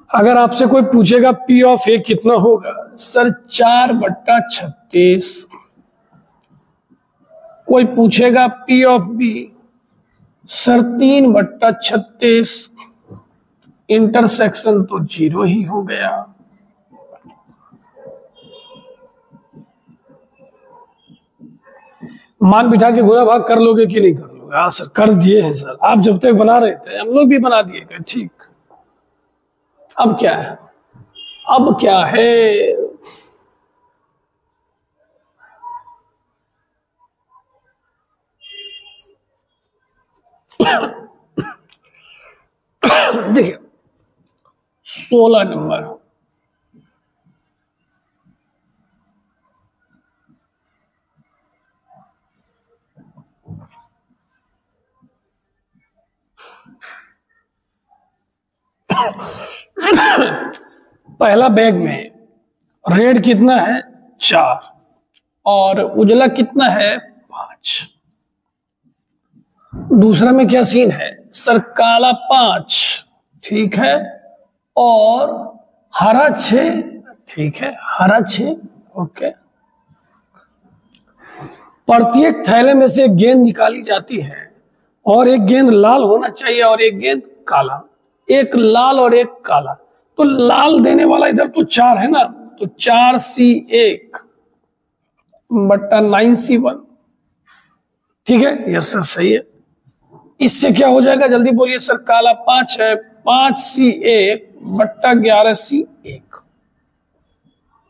अगर आपसे कोई पूछेगा P ऑफ A कितना होगा, सर 4/36। कोई पूछेगा P of B, sir 3/36। Intersection तो 0 ही हो गया। मान बिठा के गुणा भाग कर लोगे कि नहीं कर लोगे? हाँ सर कर दिए हैं सर, आप जब तक बना रहे थे हम लोग भी बना दिए गए। ठीक, अब क्या है, अब क्या है, देखिए 16 नंबर। पहला बैग में रेड कितना है 4 और उजला कितना है 5। दूसरा में क्या सीन है सर, काला 5, ठीक है, और हरा 6, ठीक है, हरा 6, ओके। प्रत्येक थैले में से एक गेंद निकाली जाती है और एक गेंद लाल होना चाहिए और एक गेंद काला, एक लाल और एक काला। तो लाल देने वाला इधर तो 4 है ना, तो 4C1/9C1, ठीक है। यस सर सही है। इससे क्या हो जाएगा जल्दी बोलिए सर, काला 5 है, 5C1/11C1,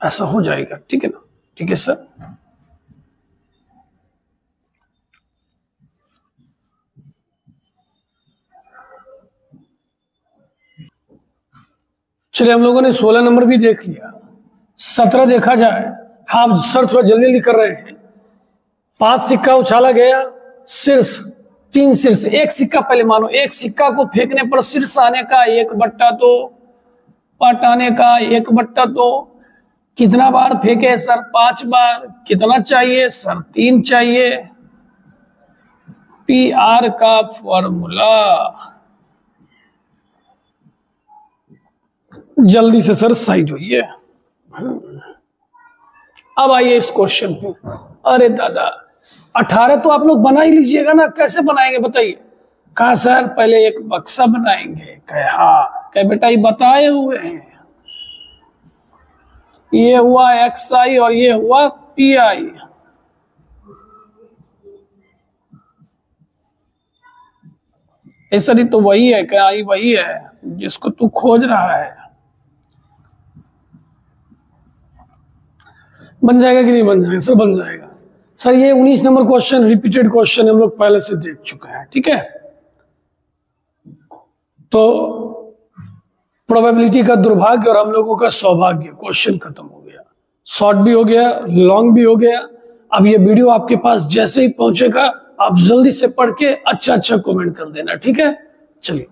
ऐसा हो जाएगा, ठीक है ना। ठीक है सर। चलिए हम लोगों ने 16 नंबर भी देख लिया, 17 देखा जाए। हाँ सर थोड़ा जल्दी जल्दी कर रहे हैं। 5 सिक्का उछाला गया, शीर्ष 3 शीर्ष, एक सिक्का पहले मानो, एक सिक्का को फेंकने पर शीर्ष आने का 1/2, पट आने का 1/2। कितना बार फेंके सर 5 बार। कितना चाहिए सर 3 चाहिए। PR का फॉर्मूला जल्दी से सर साइड होइए। अब आइए इस क्वेश्चन पे। अरे दादा 18 तो आप लोग बना ही लीजिएगा ना, कैसे बनाएंगे बताइए। कहा सर पहले एक बक्सा बनाएंगे, कहे हाँ, कहे बेटा ये बताए हुए हैं, ये हुआ XI और ये हुआ PI। सर ये तो वही है, क्या आई वही है जिसको तू खोज रहा है। बन जाएगा कि नहीं बन जाएगा सर? बन जाएगा सर। ये 19 नंबर क्वेश्चन रिपीटेड क्वेश्चन हम लोग पहले से देख चुके हैं, ठीक है। तो प्रोबेबिलिटी का दुर्भाग्य और हम लोगों का सौभाग्य, क्वेश्चन खत्म हो गया। शॉर्ट भी हो गया, लॉन्ग भी हो गया। अब ये वीडियो आपके पास जैसे ही पहुंचेगा आप जल्दी से पढ़ के अच्छा अच्छा कमेंट कर देना, ठीक है। चलिए।